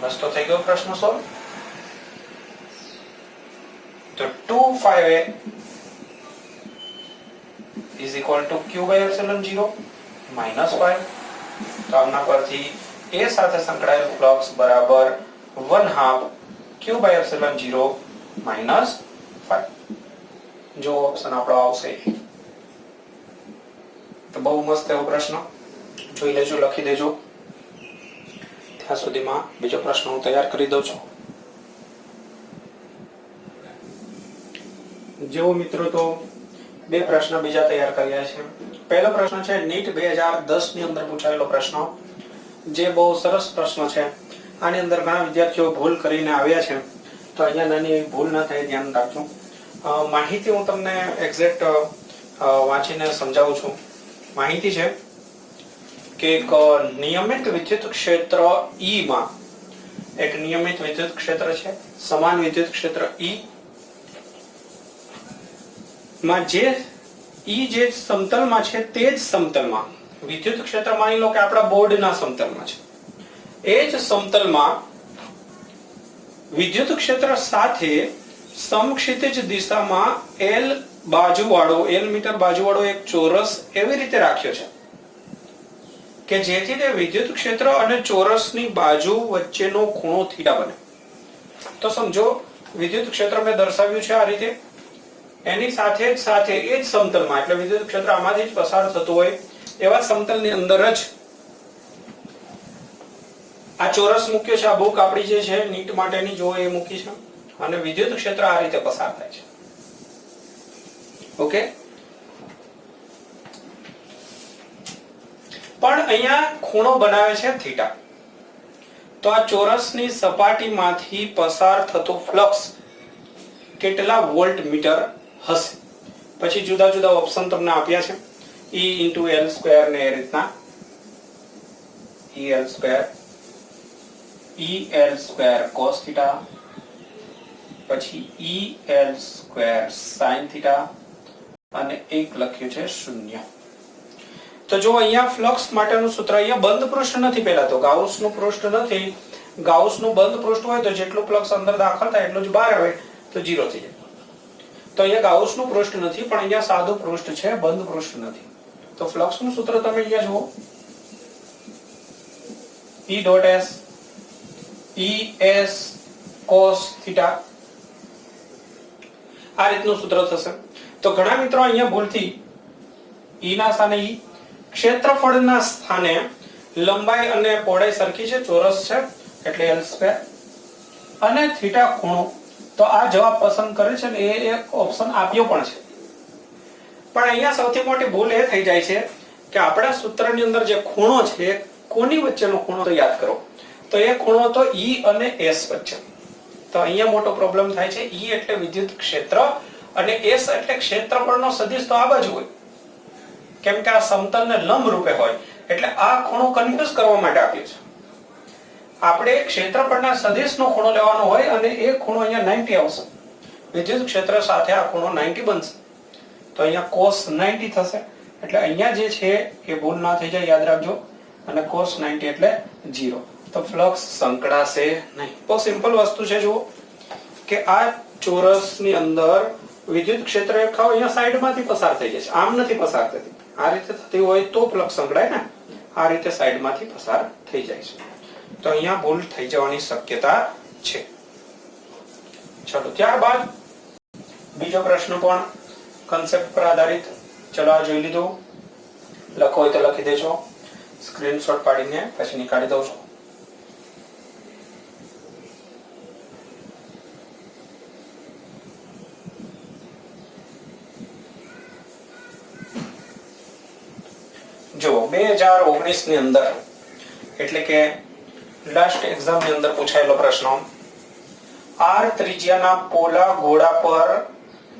બસ, તો થઈ ગયો પ્રશ્ન સોલ્વ. તો 2πa is equal to q/ε0 minus 5. તો આમના પરથી a સાથે સંકળાયેલ ફ્લક્સ બરાબર 1/2 q/ε0 minus 5. જો ઓપ્શન આપણો આવશે. તો બહુ મસ્ત એવો પ્રશ્ન, જોઈ લેજો, લખી દેજો. ત્યાં સુધીમાં બીજો પ્રશ્ન હું તૈયાર કરી દઉં છું. જેવો મિત્રો, તો બે પ્રશ્ન બીજા તૈયાર કર્યા છે. પહેલો પ્રશ્ન છે નીટ 2010 ની અંદર પૂછાયેલો પ્રશ્ન, જે બહુ સરસ પ્રશ્ન છે. આની અંદર ઘણા વિદ્યાર્થીઓ ભૂલ કરીને આવ્યા છે, તો અહીંયા નાની એવી ભૂલ ના થાય, ધ્યાન રાખજો. માહિતી હું તમને એક્ઝેક્ટ વાંચીને સમજાવું છું. માહિતી છે કે એક નિયમિત વિદ્યુત ક્ષેત્ર E માં, એક નિયમિત વિદ્યુત ક્ષેત્ર છે, સમાન વિદ્યુત ક્ષેત્ર E માં જે જે સમતલમાં છે તે જ સમતલમાં વિદ્યુત ક્ષેત્ર, માની લો કે આપણા બોર્ડના સમતલમાં છે, એ જ સમતલમાં વિદ્યુત ક્ષેત્ર સાથે સમક્ષિતિજ દિશામાં L મીટર બાજુવાળો એક ચોરસ એવી રીતે રાખ્યો છે કે જેથી તે વિદ્યુત ક્ષેત્ર અને ચોરસની બાજુ વચ્ચેનો ખૂણો થીટા બને. તો સમજો, વિદ્યુત ક્ષેત્ર મેં દર્શાવ્યું છે આ રીતે. એની સાથે જ એ જ સમતલમાં, એટલે વિદ્યુત ક્ષેત્ર આમાંથી જ પસાર થતું હોય એવા સમતલની અંદર જ આ ચોરસ મૂક્યો છે. આ બુક આપણી જે છે નીટ માટેની, જો એ મૂકી છે, અને વિદ્યુત ક્ષેત્ર આ રીતે પસાર થાય છે. ઓકે, પણ અહીંયા ખૂણો બનાવે છે થીટા. તો આ ચોરસની સપાટીમાંથી પસાર થતું ફ્લક્સ કેટલા વોલ્ટ મીટર હશે? પછી જુદા જુદા ઓપ્શન તમને આપ્યા છે. E * L² ને એ રીતના EL² cos θ, પછી EL² sin θ, અને એક લખ્યું છે 0. તો જો અહીંયા ફ્લક્સ માટેનું સૂત્ર, અહીંયા બંધ પૃષ્ઠ નથી, પહેલા તો ગાઉસનું પૃષ્ઠ નથી. ગાઉસનું બંધ પૃષ્ઠ હોય તો જેટલું ફ્લક્સ અંદર દાખલ થાય એટલું જ બહાર આવે તો 0 થઈ જાય. તો અહીંયા ગાઉસનું પૃષ્ઠ નથી, પણ અહીંયા સાદું પૃષ્ઠ છે, બંધ પૃષ્ઠ નથી. તો ફ્લક્સનું સૂત્ર તમે અહીંયા જુઓ, E.S ES cos θ, આ રીતનું સૂત્ર થશે. તો ઘણા મિત્રો અહીંયા ભૂલથી E ના સ્થાને E, ક્ષેત્રફળના સ્થાને લંબાઈ અને પહોળાઈ સરખી છે, ચોરસ છે એટલે L², અને થીટા ખૂણો. તો આ જવાબ પસંદ કરે છે ને એ એક ઓપ્શન આપ્યો પણ છે. પણ અહીંયા સૌથી મોટી ભૂલ એ થઈ જાય છે કે આપણા સૂત્રની અંદર જે ખૂણો છે, કોની વચ્ચેનો ખૂણો તો યાદ કરો. તો એ ખૂણો તો E અને S વચ્ચે. તો અહીંયા મોટો પ્રોબ્લેમ થાય છે. E એટલે વિદ્યુત ક્ષેત્ર અને S એટલે ક્ષેત્રફળનો સદિશ તો આ બાજુ હોય, કેમ કે આ સમતલને લંબ રૂપે હોય. એટલે આ ખૂણો કન્ફ્યુઝ કરવા માટે આપ્યો છે. આપણે ક્ષેત્રફળના સદિશનો ખૂણો લેવાનો હોય અને એ ખૂણો અહીંયા 90 આવશે. વિદ્યુત ક્ષેત્ર સાથે આ ખૂણો 90 બનશે. તો અહીંયા cos 90 થશે. એટલે અહીંયા જે છે એ ભૂલ ના થઈ જાય, યાદ રાખજો. અને cos 90 એટલે 0. તો ફ્લક્સ સંકળાશે નહીં. બહુ સિમ્પલ વસ્તુ છે. જુઓ કે આ ચોરસની અંદર વિદ્યુત ક્ષેત્ર રેખાઓ અહીંયા સાઈડમાંથી પસાર થઈ જશે, આમ નથી પસાર થતી. આ રીતે થતી હોય તો ફ્લક્સ સંકળાય ને, આ રીતે સાઈડમાંથી પસાર થઈ જાય છે. તો અહીંયા ભૂલ થઈ જવાની શક્યતા છે. ચલો ત્યારબાદ બીજો પ્રશ્ન પણ કન્સેપ્ટ પર આધારિત. ચલો આ જોઈ લીધું. લખો હોય તો લખી દેજો, સ્ક્રીનશોટ પાડીને પછી નીકાળી દઉં છું. જો 2019 ની અંદર, એટલે કે લાસ્ટ એક્ઝામ ની અંદર પૂછાયેલો પ્રશ્ન, R ત્રિજ્યાના પોલા ગોળા પર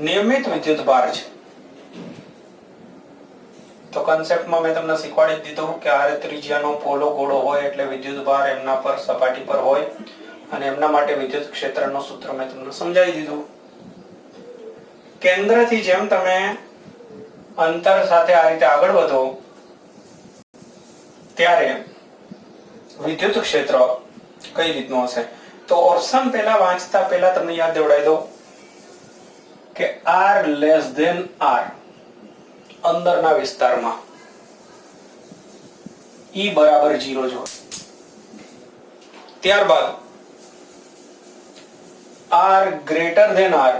નિયમિત વિદ્યુત ભાર છે. તો કન્સેપ્ટમાં મેં તમને શીખવાડી દીધું કે R ત્રિજ્યાનો પોલો ગોળો હોય એટલે વિદ્યુત ભાર એમના પર સપાટી પર હોય, અને એમના માટે વિદ્યુત ક્ષેત્રનું સૂત્ર મેં તમને સમજાવી દીધું. કેન્દ્રથી જેમ તમે અંતર સાથે આ રીતે આગળ વધો ત્યારે વિદ્યુત ક્ષેત્ર કઈ રીતનું હશે. તો ઓપ્શન પહેલા વાંચતા પહેલા તમને યાદ દેવડાવી દઉં કે R લેસ ધેન R, અંદરના વિસ્તારમાં E બરાબર 0 જો. ત્યારબાદ R greater than R,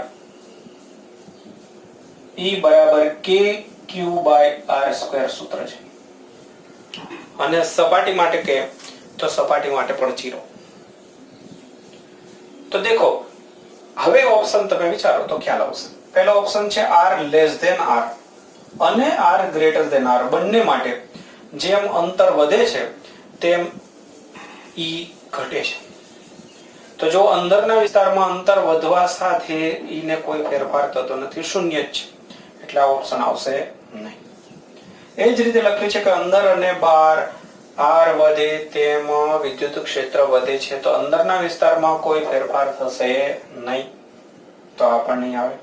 E બરાબર KQ/R² સૂત્ર છે. અને સપાટી માટે કે તો સપાટી માટે પણ 0. તો દેખો હવે ઓપ્શન તમે વિચારો તો ખ્યાલ આવશે. પહેલો ઓપ્શન છે R લેસ ધેન R અને R ગ્રેટર ધેન R. બંને માટે જેમ અંતર વધે છે તેમ E ઘટે છે. તો જો અંદરના વિસ્તારમાં અંતર વધવા સાથે E ને કોઈ ફેરફાર થતો નથી, શૂન્ય જ છે. એટલે આ ઓપ્શન આવશે નહીં. એ જ રીતે લખ્યું છે કે અંદર અને બહાર R વધે તેમ વિદ્યુત ક્ષેત્ર વધે છે. તો અંદરના વિસ્તારમાં કોઈ ફેરફાર થશે નહીં, તો આ પણ નહીં આવે.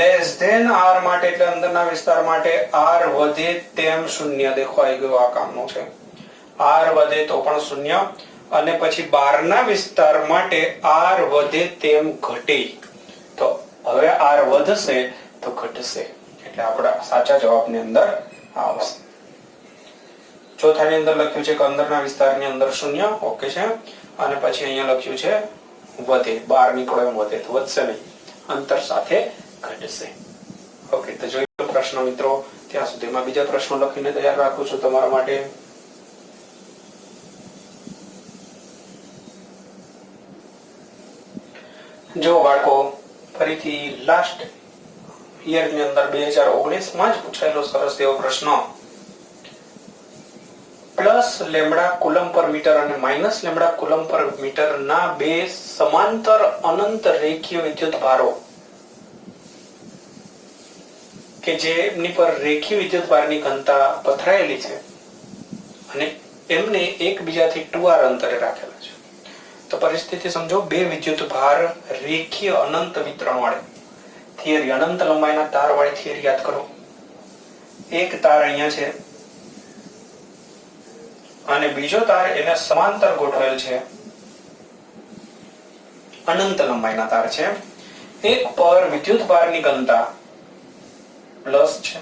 લેસ ધેન R માટે એટલે અંદરના વિસ્તાર માટે R વધે તેમ શૂન્ય. દેખો આવી ગયું, આ કામનું છે. R વધે તો પણ શૂન્ય, અને પછી બહારના વિસ્તાર માટે R વધે તેમ ઘટે. તો હવે R વધશે તો ઘટશે, એટલે આપણા સાચા જવાબની અંદર આવશે. ચોથાની અંદર લખ્યું છે કે અંદરના વિસ્તારની અંદર શૂન્ય, ઓકે છે. અને પછી અહીંયા લખ્યું છે વધે, બહાર નીકળો એમ વધે, તો વધશે નહીં, અંતર સાથે ઘટશે. ઓકે, તો જોઈ લો પ્રશ્ન મિત્રો. ત્યાં સુધીમાં બીજા પ્રશ્નો લખીને તૈયાર રાખું છું તમારા માટે. જો બાળકો, ફરીથી લાસ્ટ યર ની અંદર 2019 માં જ પૂછાયેલો સરસ એવો પ્રશ્ન પ્લસ લેમ્બડા કુલમ પર મીટર અને માઇનસ લેમ્બડા કુલમ પર મીટર ના બે સમાંતર અનંત રેખીય વિદ્યુત ભારો કે જેમની પર રેખીય વિદ્યુત ભારની ઘનતા પથરાયેલી છે અને એમને એકબીજાથી 2r અંતરે રાખેલા છે. તો પરિસ્થિતિ સમજો, બે વિદ્યુત ભાર રેખીય અનંત વિતરણ વાળી થિયરી, અનંત લંબાઈના તાર વાળી થિયરી યાદ કરો. એક તાર અહીંયા છે અને બીજો તાર એને સમાંતર ગોઠવેલ છે, અનંત લંબાઈના તાર છે. એક પર વિદ્યુત ભારની ઘનતા પ્લસ છે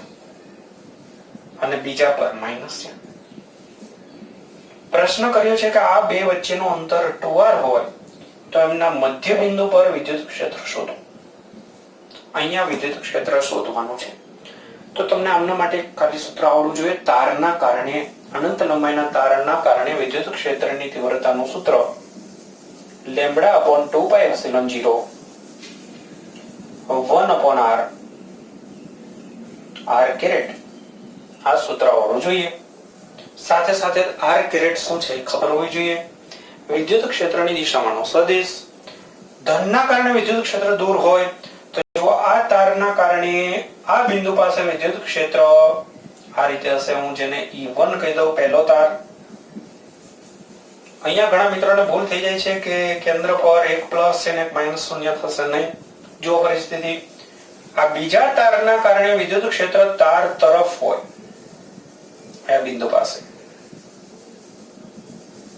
અને બીજા પર માઇનસ છે. પ્રશ્ન કર્યો છે કે આ બે વચ્ચેનું અંતર 2r હોય તો એમના મધ્ય બિંદુ પર વિદ્યુત ક્ષેત્ર શોધો. અહીંયા વિદ્યુત ક્ષેત્ર શોધવાનું છે. તો તમને આમના માટે ખાલી સૂત્ર આવડવું જોઈએ. તારના કારણે, અનંત લંબાઈના તારના કારણે વિદ્યુત ક્ષેત્રની તીવ્રતાનું સૂત્ર λ/2πε0 1/r r કેરેટ, આ સૂત્ર આવડવું જોઈએ. સાથે સાથે r કેરેટ શું છે ખબર હોવી જોઈએ. વિદ્યુત ક્ષેત્રની દિશામાંનો સદિશ. ધનના કારણે વિદ્યુત ક્ષેત્ર દૂર હોય તો જો આ તારના કારણે આ બિંદુ પાસે વિદ્યુત ક્ષેત્ર આ રીતે હશે. હું જેને E1 કહી દઉં, પહેલો તાર. અહીંયા ઘણા મિત્રોને ભૂલ થઈ જાય છે કે કેન્દ્ર પર એક પ્લસ છે ને એક માઇનસ શૂન્ય થશે નહીં. જો પરિસ્થિતિ આ બીજા તારના કારણે વિદ્યુત ક્ષેત્ર તાર તરફ હોય આ બિંદુ પાસે,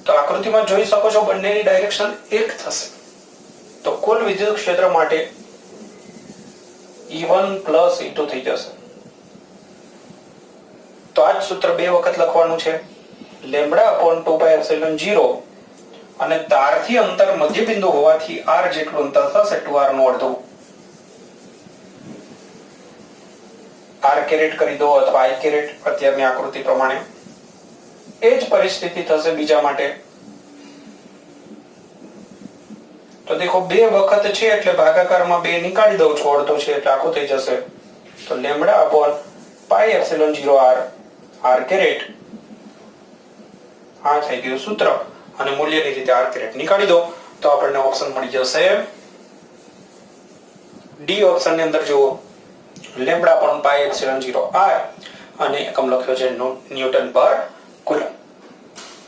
તો આકૃતિમાં જોઈ શકો છો બંનેની ડાયરેક્શન એક થશે. તો કુલ વિદ્યુત ક્ષેત્ર માટે E1 પ્લસ E2 થઈ જશે. તો આ જ સૂત્ર બે વખત લખવાનું છે. λ/2πε0 અને તારથી અંતર મધ્ય બિંદુ હોવાથી r જેટલું અંતર થશે 2r નું અડધું. r કેરેટ કરી દો અથવા i કેરેટ અત્યારની આકૃતિ પ્રમાણે. એ જ પરિસ્થિતિ થશે બીજા માટે. તો દેખો બે વખત છે એટલે ભાગાકારમાં બે નીકાળી દઉં છું, અડધો છે એટલે આખું થઈ જશે. તો λ/πε0r r કેરેટ આ થઈ ગયું સૂત્ર અને મૂલ્યની રીતે r કેરેટ નીકાળી દો તો આપણને ઓપ્શન મળી જશે ડી. ઓપ્શન ની અંદર જુઓ λ/πε0r અને એકમ લખ્યો છે ન્યૂટન પર કુલમ.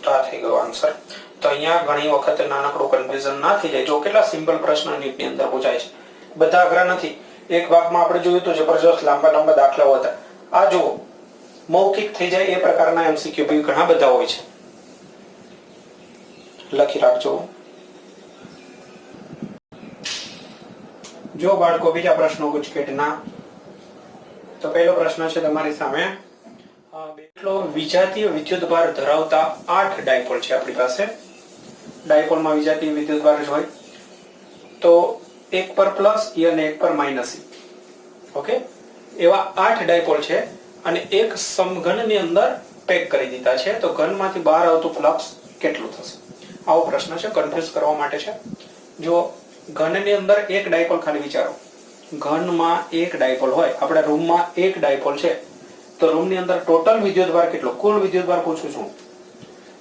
તો આ થઈ ગયો આન્સર. તો અહીંયા ઘણી વખત નાનકડું કન્ફ્યુઝન ના થઈ જાય. જો કેટલા સિમ્પલ પ્રશ્ન નીટની અંદર પૂછાય છે, બધા અઘરા નથી. એક ભાગમાં આપણે જોયું તો જબરજસ્ત લાંબા દાખલાઓ હતા. આ જુઓ મૌખિક થઈ જાય એ પ્રકારના એમસીક્યુ બી ઘણા બધા હોય છે. લખી રાખજો. જો બાળકો બીજા પ્રશ્નો ગુજકેટના, તો પહેલો પ્રશ્ન છે તમારી સામે. એટલો વિજાતીય વિદ્યુતભાર ધરાવતા 8 ડાયપોલ છે આપણી પાસે. ડાયપોલમાં વિજાતીય વિદ્યુતભાર હોય તો એક પર પ્લસ E અને એક પર માઇનસ E. ઓકે, એવા 8 ડાયપોલ છે અને એક સમઘનની અંદર પેક કરી દીધા છે. તો ઘનમાંથી બહાર આવતું ફ્લક્સ કેટલું થશે? આવો પ્રશ્ન છે, કન્ફ્યુઝ કરવા માટે છે. જો ઘનની અંદર એક ડાયપોલ, ખાલી વિચારો, ઘનમાં એક ડાયપોલ હોય, આપણા રૂમમાં એક ડાયપોલ છે, તો રૂમની અંદર ટોટલ વિદ્યુતભાર કેટલો? કુલ વિદ્યુતભાર પૂછું છું.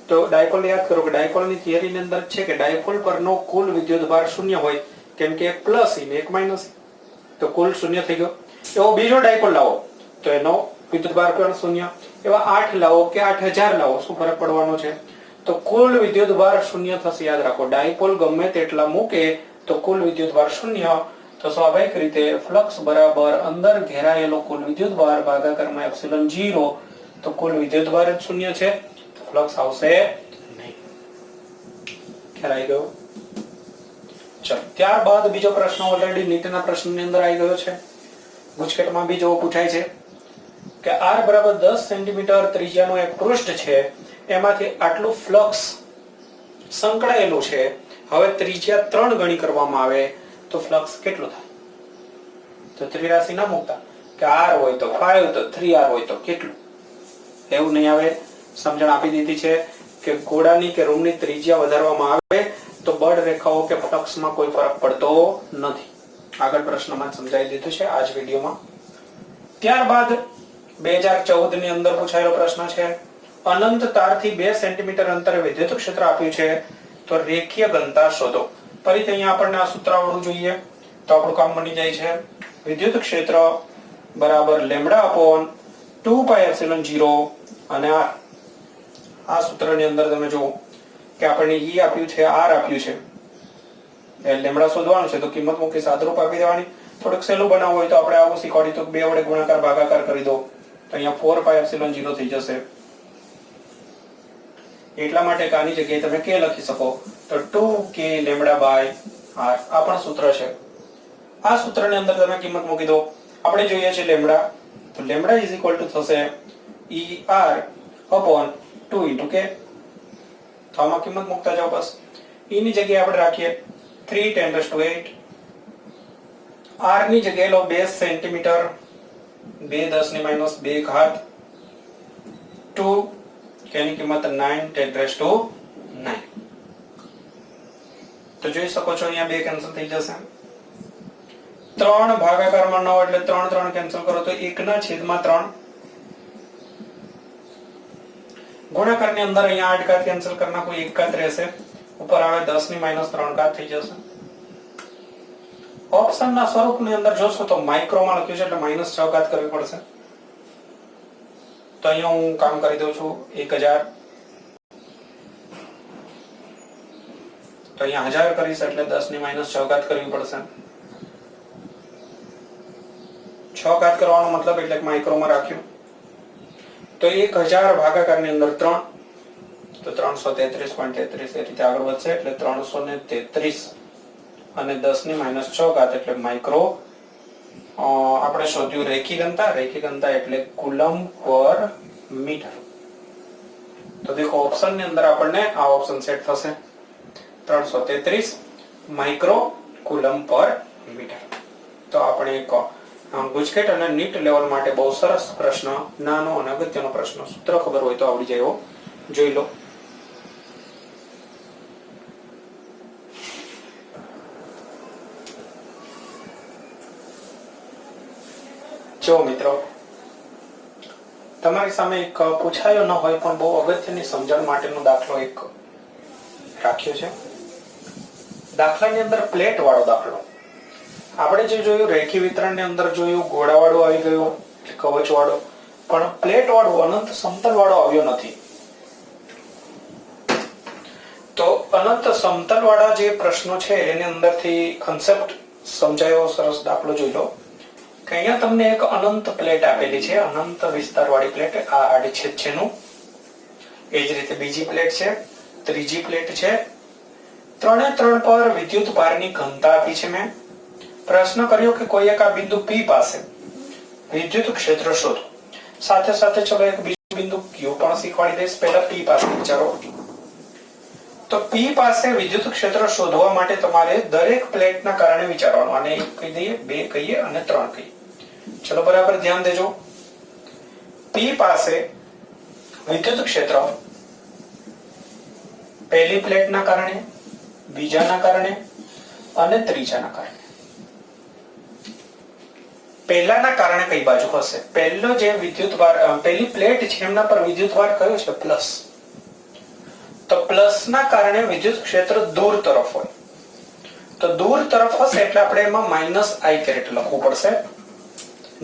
તો ડાયપોલ યાદ કરો કે ડાયપોલની થિયરીની અંદર છે કે ડાયપોલ પરનો કુલ વિદ્યુતભાર શૂન્ય હોય, કેમ કે એક પ્લસ E ને એક માઇનસ E, તો કુલ શૂન્ય થઈ ગયો. એવો બીજો ડાયપોલ લાવો તો એનો વિદ્યુતભાર પણ શૂન્ય. એવા 8 લાવો કે 8000 લાવો, શું ફરક પડવાનો છે? તો કુલ વિદ્યુતભાર શૂન્ય થશે. યાદ રાખો, ડાયપોલ ગમે તેટલા મૂકે તો કુલ વિદ્યુતભાર શૂન્ય. તો સ્વાભાવિક રીતે ફ્લક્સ બરાબર અંદર ઘેરાયેલો કુલ વિદ્યુતભાર ભાગાકારમાં એપ્સિલોન 0. તો કુલ વિદ્યુતભાર જ શૂન્ય છે, તો ફ્લક્સ આવશે નહીં. ખ્યાલ આવી ગયો? ચલો, ત્યારબાદ બીજો પ્રશ્ન ઓલરેડી નીટના પ્રશ્નની અંદર આવી ગયો છે. ગુજકેટમાં બીજો પૂછાય છે કે r બરાબર 10 સેન્ટીમીટર ત્રિજ્યાનું એક પૃષ્ઠ છે, એમાંથી આટલું ફ્લક્સ સંકળાયેલું છે. હવે ત્રિજ્યા 3 ગણી કરવામાં આવે તો ફ્લક્સ કેટલું થાય? તો ત્રિરાશી ના મૂકતા કે r હોય તો 5, તો 3r હોય તો કેટલું, એવું નહીં આવે. સમજણ આપી દીધી છે કે ગોળાની કે રૂમની ત્રિજ્યા વધારવામાં આવે તો બળ રેખાઓ કે ફ્લક્સમાં કોઈ ફરક પડતો નથી. આગળ પ્રશ્નમાં સમજાવી દીધું છે આ જ વિડીયોમાં. ત્યારબાદ 2014 ની અંદર પૂછાયેલો પ્રશ્ન છે. અનંત તારથી 2 સેન્ટીમીટર અંતરે વિદ્યુત ક્ષેત્ર આપ્યું છે તો રેખીય ઘનતા શોધો. ફરીથી અહીંયા આપણને આ સૂત્રવાળું જોઈએ તો આપણું કામ બની જાય છે વિદ્યુત ક્ષેત્ર બરાબર લેમ્બડા અપોન 2 પાઈ એપ્સિલોન 0 અને r. આ સૂત્રની અંદર તમે જુઓ કે આપણને E આપ્યું છે, r આપ્યું છે, એ લેમ્બડા શોધવાનું છે તો કિંમત મૂકી સાદરૂપ આપી દેવાની. થોડુંક સહેલું બનાવવું હોય તો આપણે આવું શીખવાડી તો 2 વડે ગુણાકાર ભાગાકાર કરી દો તો અહીંયા 4 પાઈ એપ્સિલોન 0 થઈ જશે. એટલા માટે આની જગ્યાએ તમે k લખી શકો તો 2k લેમ્બડા બાય r. આ પણ સૂત્ર છે. આ સૂત્રની અંદર તમે કિંમત મૂકી દો. આપણે જોઈએ છે લેમ્બડા તો લેમ્બડા ઇઝ ઇક્વલ ટુ થશે er અપોન 2 k. તો આમાં કિંમત મૂકતા જાઓ બસ. e ની જગ્યાએ આપણે રાખીએ 3 × 8. r ની જગ્યાએ લો 2 સેન્ટીમીટર 2 10 - 2 ઘાત 2 k ની કિંમત 9 × 9. તો જોઈ શકો છો અહીંયા 2 કેન્સલ થઈ જશે. 3 ભાગાકારમાં 9 એટલે 3 3 કેન્સલ કરો તો 1/3. ગુણાકારની અંદર અહીંયા 8 ઘાત કેન્સલ કરી નાખો 1 ઘાત રહેશે. ઉપર આવે 10 - 3 ઘાત થઈ જશે. ઓપ્શનના સ્વરૂપની અંદર જોશો તો માઇક્રોમાં લખ્યું છે એટલે -6 ઘાત કરવી પડશે. તો અહીંયા હું કામ કરી દઉં છું 1000. તો અહીંયા 1000 કરીશ એટલે 10 - 6 ઘાત કરવી પડશે. 6 ઘાત કરવાનો મતલબ એટલે કે માઇક્રોમાં રાખ્યું તો 1000 ભાગાકારની અંદર 3 તો 333.33 એ રીતે આગળ વધશે એટલે 333 અને 10 - 6 ઘાત એટલે માઇક્રો. આપણે શોધ્યું રેખી ઘનતા એટલે કુલમ પર મીટર. તો દેખો ઓપ્શન ની અંદર આપણને આ ઓપ્શન સેટ થશે 333 માઇક્રો કુલમ પર મીટર. તો આપણે એક ગુજકેટ અને નીટ લેવલ માટે બહુ સરસ પ્રશ્ન, નાનો અને અગત્યનો પ્રશ્ન, સૂત્ર ખબર હોય તો આવડી જાય એવો જોઈ લો. જો મિત્રો તમારી સામે એક પૂછાયો ન હોય પણ બહુ અગત્યની સમજણ માટેનો દાખલો એક રાખ્યો છે. દાખલાની અંદર પ્લેટ વાળો દાખલો. આપણે જે જોયું રેખી વિતરણની અંદર જોયું ગોળાવાળો આવી ગયો કવચ વાળો, પણ પ્લેટ વાળો અનંત સમતલ વાળો આવ્યો નથી. તો અનંત સમતલ વાળા જે પ્રશ્નો છે એની અંદરથી કન્સેપ્ટ સમજાયો સરસ દાખલો જોઈ લો કે અહીંયા તમને એક અનંત પ્લેટ આપેલી છે, અનંત વિસ્તાર વાળી પ્લેટ. આ આડછેદ છે નું. એ જ રીતે બીજી પ્લેટ છે, ત્રીજી પ્લેટ છે. 3 પર વિદ્યુત ભારની ઘનતા આપી છે. મેં પ્રશ્ન કર્યો કે કોઈ એક આ બિંદુ P પાસે વિદ્યુત ક્ષેત્ર શોધો. સાથે સાથે ચલો એક બીજું બિંદુ Q પણ શીખવાડી દઈશ. પહેલા P પાસે વિચારો. તો P પાસે વિદ્યુત ક્ષેત્ર શોધવા માટે તમારે દરેક પ્લેટના કારણે વિચારવાનું. આને 1 કહી દઈએ, 2 કહીએ અને 3 કહીએ. ચલો બરાબર ધ્યાન દેજો. P પાસે વિદ્યુત ક્ષેત્ર પહેલી પ્લેટના કારણે, બીજાના કારણે અને ત્રીજાના કારણે. પહેલાના કારણે કઈ બાજુ હશે? પહેલો જે વિદ્યુતભાર પહેલી પ્લેટ છે એમના પર વિદ્યુતભાર કયો છે? પ્લસ. તો પ્લસ ના કારણે વિદ્યુત ક્ષેત્ર દૂર તરફ હોય. તો દૂર તરફ હશે એટલે આપણે એમાં -i લખવું પડશે.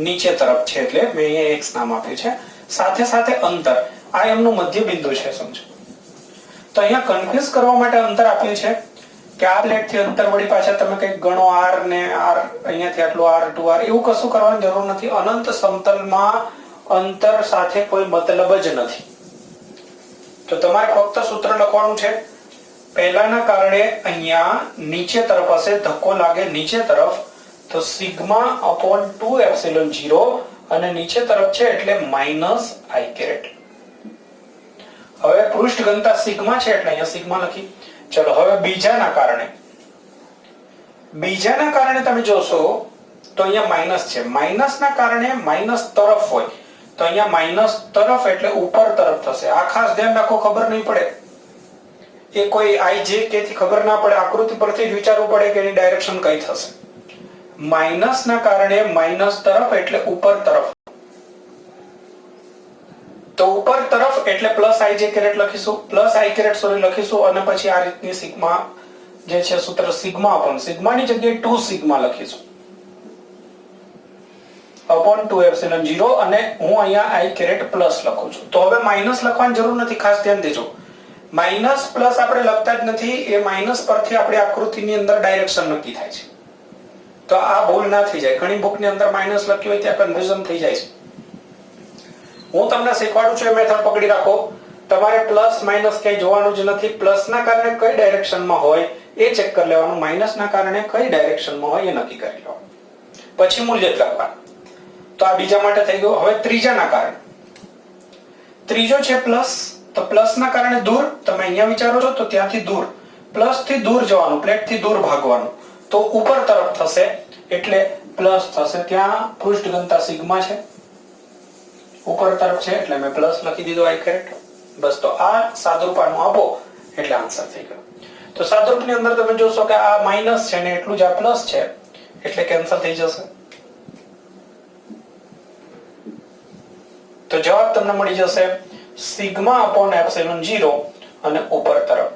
નીચે તરફ છે એટલે મેં અહીંયા x નામ આપ્યું છે. સાથે સાથે અંતર, આ એમનું મધ્ય બિંદુ છે સમજો. તો અહીંયા કન્ફ્યુઝ કરવા માટે અંતર આપ્યું છે કે આ પ્લેટ થી અંતર વળી પાછા તમે કંઈક ગણો r ને r, અહીંયાથી આટલું r to r, એવું કશું કરવાની જરૂર નથી. અનંત સમતલમાં અંતર સાથે કોઈ મતલબ જ નથી. તો તમારે ફક્ત સૂત્ર લખવાનું છે. પહેલાના કારણે અહીંયા નીચે તરફ હશે, ધક્કો લાગે નીચે તરફ, તો σ/2ε0 અને નીચે તરફ છે એટલે -i. હવે પૃષ્ઠ ઘનતા સિગ્મા છે એટલે અહીંયા સિગ્મા લખી. ચલો હવે બીજાના કારણે તમે જોશો તો અહીંયા માઇનસ છે. માઇનસના કારણે માઇનસ તરફ હોય તો અહીંયા માઇનસ તરફ એટલે ઉપર તરફ થશે. આ ખાસ ધ્યાન રાખો, ખબર નહીં પડે એ કોઈ i j k થી ખબર ના પડે, આકૃતિ પરથી જ વિચારવું પડે કે એની ડાયરેક્શન કઈ થશે. માઇનસના કારણે માઇનસ તરફ એટલે ઉપર તરફ. તો ઉપર તરફ એટલે પ્લસ આઈ જે કેરેટ લખીશું, પ્લસ આઈ કેરેટ સોરી લખીશું, અને પછી આ રીતની સિગ્મા જે છે સૂત્ર સિગ્મા અપોન સિગ્માની જગ્યાએ 2 સિગ્મા લખીશું અપોન 2 એપ્સિલોન 0, અને હું અહીંયા આઈ કેરેટ પ્લસ લખું છું. તો હવે માઈનસ લખવાની જરૂર નથી, ખાસ ધ્યાન દેજો. માઈનસ પ્લસ આપણે લખતા જ નથી, એ માઈનસ પરથી આપણી આકૃતિની અંદર ડાયરેક્શન નક્કી થાય છે. તો આ ભૂલ ના થઈ જાય. ઘણી બુકની અંદર માઈનસ લખ્યું હોય ત્યાં કન્ફ્યુઝન થઈ જાય છે. હું તમને શીખવાડું છું એ મેથડ પકડી રાખો. તમારે પ્લસ માઈનસ ક્યાંય જોવાનું જ નથી. પ્લસ ના કારણે કઈ ડાયરેક્શનમાં હોય એ ચેક કરી લેવાનું, માઈનસ ના કારણે કઈ ડાયરેક્શનમાં હોય એ નક્કી કરી લેવાનું, પછી મૂલ્ય જ લખવાનું. તો આ બીજા માટે થઈ ગયું. હવે ત્રીજાના કારણે, ત્રીજો છે પ્લસ, તો પ્લસ ના કારણે દૂર, તમે અહીંયા વિચારો છો તો ત્યાંથી દૂર, પ્લસ થી દૂર જવાનું, પ્લેટ થી દૂર ભાગવાનું, તો ઉપર તરફ થશે એટલે પ્લસ થશે. ત્યાં પૃષ્ઠ ઘનતા સિગ્મા છે, ઉપર તરફ છે એટલે મેં પ્લસ લખી દીધો આઈ કેરેટ. બસ, તો આ સાદુરૂપાનું આપો એટલે આન્સર થઈ ગયો. તો સાદુરૂપની અંદર તમે જોશો કે આ માઈનસ છે ને એટલું જ આ પ્લસ છે એટલે કેન્સલ થઈ જશે. તો જવાબ તમને મળી જશે સિગ્મા અપોન એપ્સિલોન 0 અને ઉપર તરફ.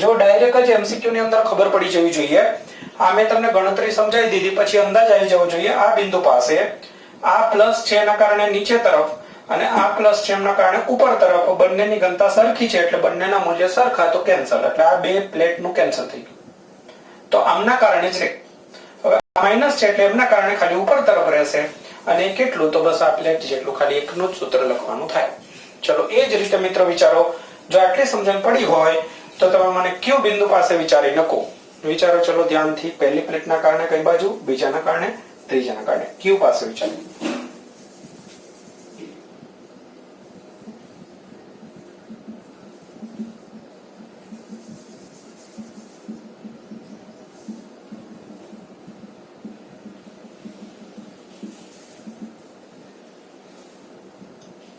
જો ડાયરેક્ટ જ એમસીક્યુ ની અંદર ખબર પડી જવી જોઈએ. આ મેં તમને ગણતરી સમજાવી દીધી, પછી અંદાજ આવી જવો જોઈએ. આ બિંદુ પાસે આ પ્લસ છે એના કારણે નીચે તરફ, અને આ પ્લસ છે એના કારણે ઉપર તરફ, બંનેની ઘનતા સરખી છે એટલે બંનેના મૂલ્ય સરખા, તો કેન્સલ. એટલે આ બે પ્લેટ નું કેન્સલ થઈ ગયું. તો આમના કારણે જ રે. હવે માઈનસ છે એટલે એમના કારણે ખાલી ઉપર તરફ રહેશે, અને કેટલું, તો બસ આ પ્લેટ જેટલું, ખાલી એકનું જ સૂત્ર લખવાનું થાય. ચલો એ જ રીતે મિત્રો વિચારો. જો આટલી સમજણ પડી હોય તો તમે મને ક્યુ બિંદુ પાસે વિચારી નકો વિચારો. ચલો ધ્યાનથી. પહેલી પ્લેટના કારણે કઈ બાજુ, બીજાના કારણે, ત્રીજાના કારણે. ક્યુ પાસે વિચારો.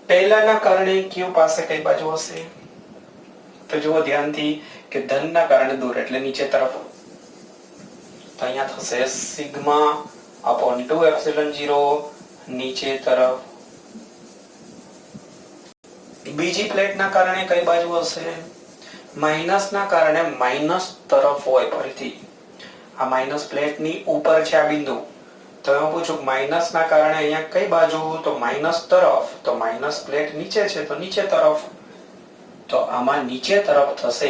પહેલાના કારણે ક્યુ પાસે કઈ બાજુ હશે? તો જુઓ ધ્યાનથી કે ધનના કારણે દૂર એટલે નીચે તરફ. તો અહીંયા થશે સિગ્મા અપોન 2 એપ્સિલોન 0 નીચે તરફ. બીજી પ્લેટના કારણે કઈ બાજુ હશે? માઈનસ ના કારણે માઈનસ તરફ હોય. ફરીથી આ માઈનસ પ્લેટની ઉપર છે આ બિંદુ. તો હું પૂછું માઈનસ ના કારણે અહીંયા કઈ બાજુ? તો માઈનસ તરફ. તો માઈનસ પ્લેટ નીચે છે તો નીચે તરફ. તો આમાં નીચે તરફ થશે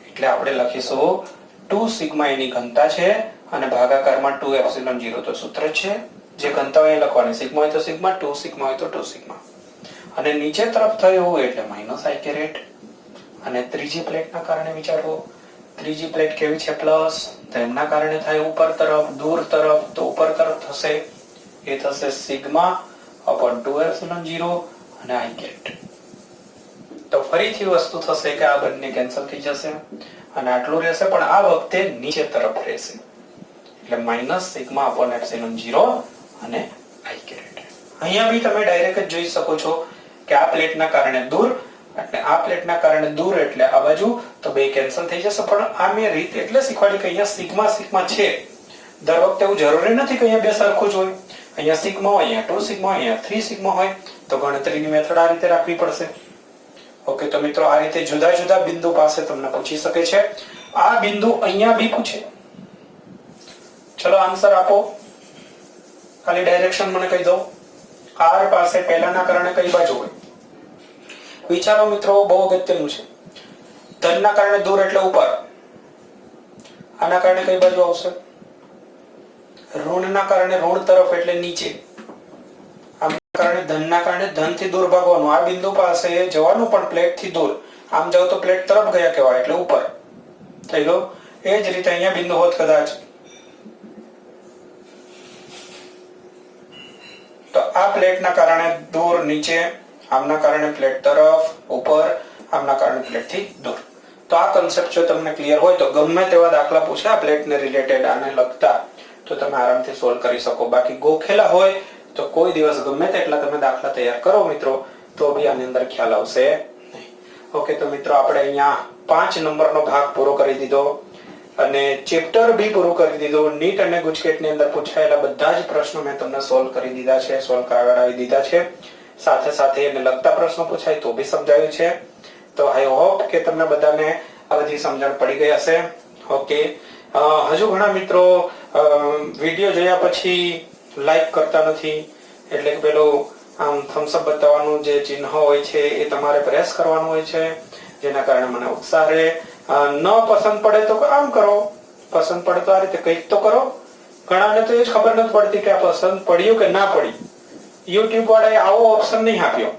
એટલે આપણે લખીશું 2 સિગ્મા એની ઘનતા છે, અને ભાગાકારમાં 2 એપ્સિલોન 0 તો સૂત્ર છે. જે ઘનતા હોય એ લખવાની. સિગ્મા હોય તો સિગ્મા, 2 સિગ્મા હોય તો 2 સિગ્મા. અને નીચે તરફ થયું એટલે માઈનસ આઈ કેરેટ. અને ત્રીજી પ્લેટના કારણે વિચારો. ત્રીજી પ્લેટ કેવી છે? પ્લસ. તો એમના કારણે થાય ઉપર તરફ, દૂર તરફ. તો ઉપર તરફ થશે એ થશે સિગ્મા અપોન 2 એપ્સિલોન 0 અને આઈ કેરેટ. તો ફરીથી વસ્તુ થશે કે આ બંને કેન્સલ થઈ જશે અને આટલું રહેશે, પણ આ વખતે નીચે તરફ રહેશે એટલે માઈનસ સિગ્મા અપોન એપ્સિલોન 0 અને આઈ કેરેટ. અહીંયા બી તમે ડાયરેક્ટ જ જોઈ શકો છો કે આ પ્લેટના કારણે દૂર એટલે આ પ્લેટના કારણે દૂર એટલે આ બાજુ, તો બે કેન્સલ થઈ જશે. પણ આ મેં રીત એટલે શીખવાડી કે અહીંયા સિગ્મા સિગ્મા છે. દર વખતે એવું જરૂરી નથી કે અહીંયા બે સરખું જ હોય. અહીંયા સિગ્મા હોય, અહીંયા 2 સિગ્મા હોય, અહીંયા 3 સિગ્મા હોય. તો ગણતરીની મેથડ આ રીતે રાખવી પડશે. ઓકે, તો મિત્રો આ રીતે જુદા જુદા બિંદુ પાસે તમને પૂછી શકે છે. આ બિંદુ અહીંયા બી પૂછે. ચલો આન્સર આપો. ખાલી ડાયરેક્શન મને કહી દો. આર પાસે પહેલાના કારણે કઈ બાજુ હોય? વિચારો મિત્રો, બહુ અગત્યનું છે. ધનના કારણે દૂર એટલે ઉપર. આના કારણે કઈ બાજુ આવશે? ઋણના કારણે ઋણ તરફ એટલે નીચે. આમના કારણે ધનના કારણે ધનથી દૂર ભાગવાનું. આ બિંદુ પાસે જવાનું પણ પ્લેટથી દૂર. આમ જાવ તો પ્લેટ તરફ ગયા કહેવાય એટલે ઉપર. થઈ ગયું. એ જ રીતે અહીંયા બિંદુ હોત કદાચ તો આ પ્લેટના કારણે દૂર નીચે, આમના કારણે પ્લેટ તરફ ઉપર, આમના કારણે પ્લેટથી દૂર. તો આ કન્સેપ્ટ જો તમને ક્લિયર હોય તો ગમે તેવા દાખલા પૂછે આ પ્લેટને રિલેટેડ આને લગતા તો તમે આરામથી સોલ્વ કરી શકો. બાકી ગોખેલા હોય તો કોઈ દિવસ ગમે તેટલા તમે દાખલા તૈયાર કરો મિત્રો તો બી આની અંદર ખ્યાલ આવશે નહીં. ઓકે, તો મિત્રો આપણે અહીંયા 5 નંબરનો ભાગ પૂરો કરી દીધો અને ચેપ્ટર બી પૂરું કરી દીધું. નીટ અને ગુજકેટ ની અંદર પૂછાયેલા બધા જ પ્રશ્નો મેં તમને સોલ્વ કરી દીધા છે, સોલ્વ કરાવી દીધા છે. સાથે સાથે એને લગતા પ્રશ્નો પૂછાય તો બી સમજાવ્યું છે. તો આઈ હોપ કે તમને બધાને આ બધી સમજણ પડી ગઈ હશે. ઓકે, હજુ ઘણા મિત્રો વિડીયો જોયા પછી લાઈક કરતા નથી, એટલે કે પેલું આમ થમ્સ અપ બતાવવાનું જે ચિહ્ન હોય છે એ તમારે પ્રેસ કરવાનું હોય છે, જેના કારણે મને ઉત્સાહ રહે. ન પસંદ પડે તો આમ કરો, પસંદ પડે તો આ રીતે કંઈક તો કરો. ઘણાને તો એ જ ખબર નથી પડતી કે આ પસંદ પડ્યું કે ના પડ્યું. યુટ્યુબ વાળાએ આવો ઓપ્શન નહીં આપ્યો,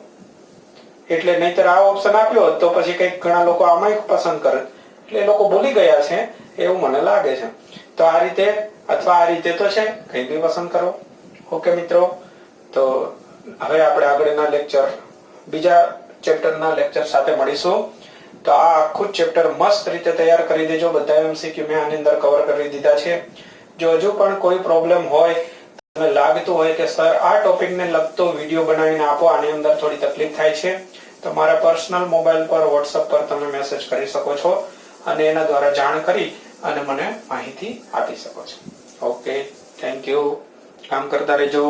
એટલે નહીતર આ ઓપ્શન આપ્યો તો પછી કંઈક ઘણા લોકો આમાં પસંદ કરે, એટલે એ લોકો ભૂલી ગયા છે એવું મને લાગે છે. તો આ રીતે અથવા આ રીતે તો છે, કંઈ બી પસંદ કરો. ઓકે મિત્રો, તો હવે આપણે આગળના લેક્ચર, બીજા ચેપ્ટરના લેક્ચર સાથે મળીશું. તો આ આખું ચેપ્ટર મસ્ત રીતે તૈયાર કરી દેજો. બધા એમસીક્યુ મેં આની અંદર કવર કરી દીધા છે. જો હજુ પણ કોઈ પ્રોબ્લેમ હોય, તમને લાગતું હોય કે સર આ ટોપિકને લગતો વિડીયો બનાવીને આપો, આની અંદર થોડી તકલીફ થાય છે, તો મારા પર્સનલ મોબાઈલ પર વોટ્સઅપ પર તમે મેસેજ કરી શકો છો અને એના દ્વારા જાણ કરી અને મને માહિતી આપી શકો છો. Okay, thank you. કામ કરતા રહેજો.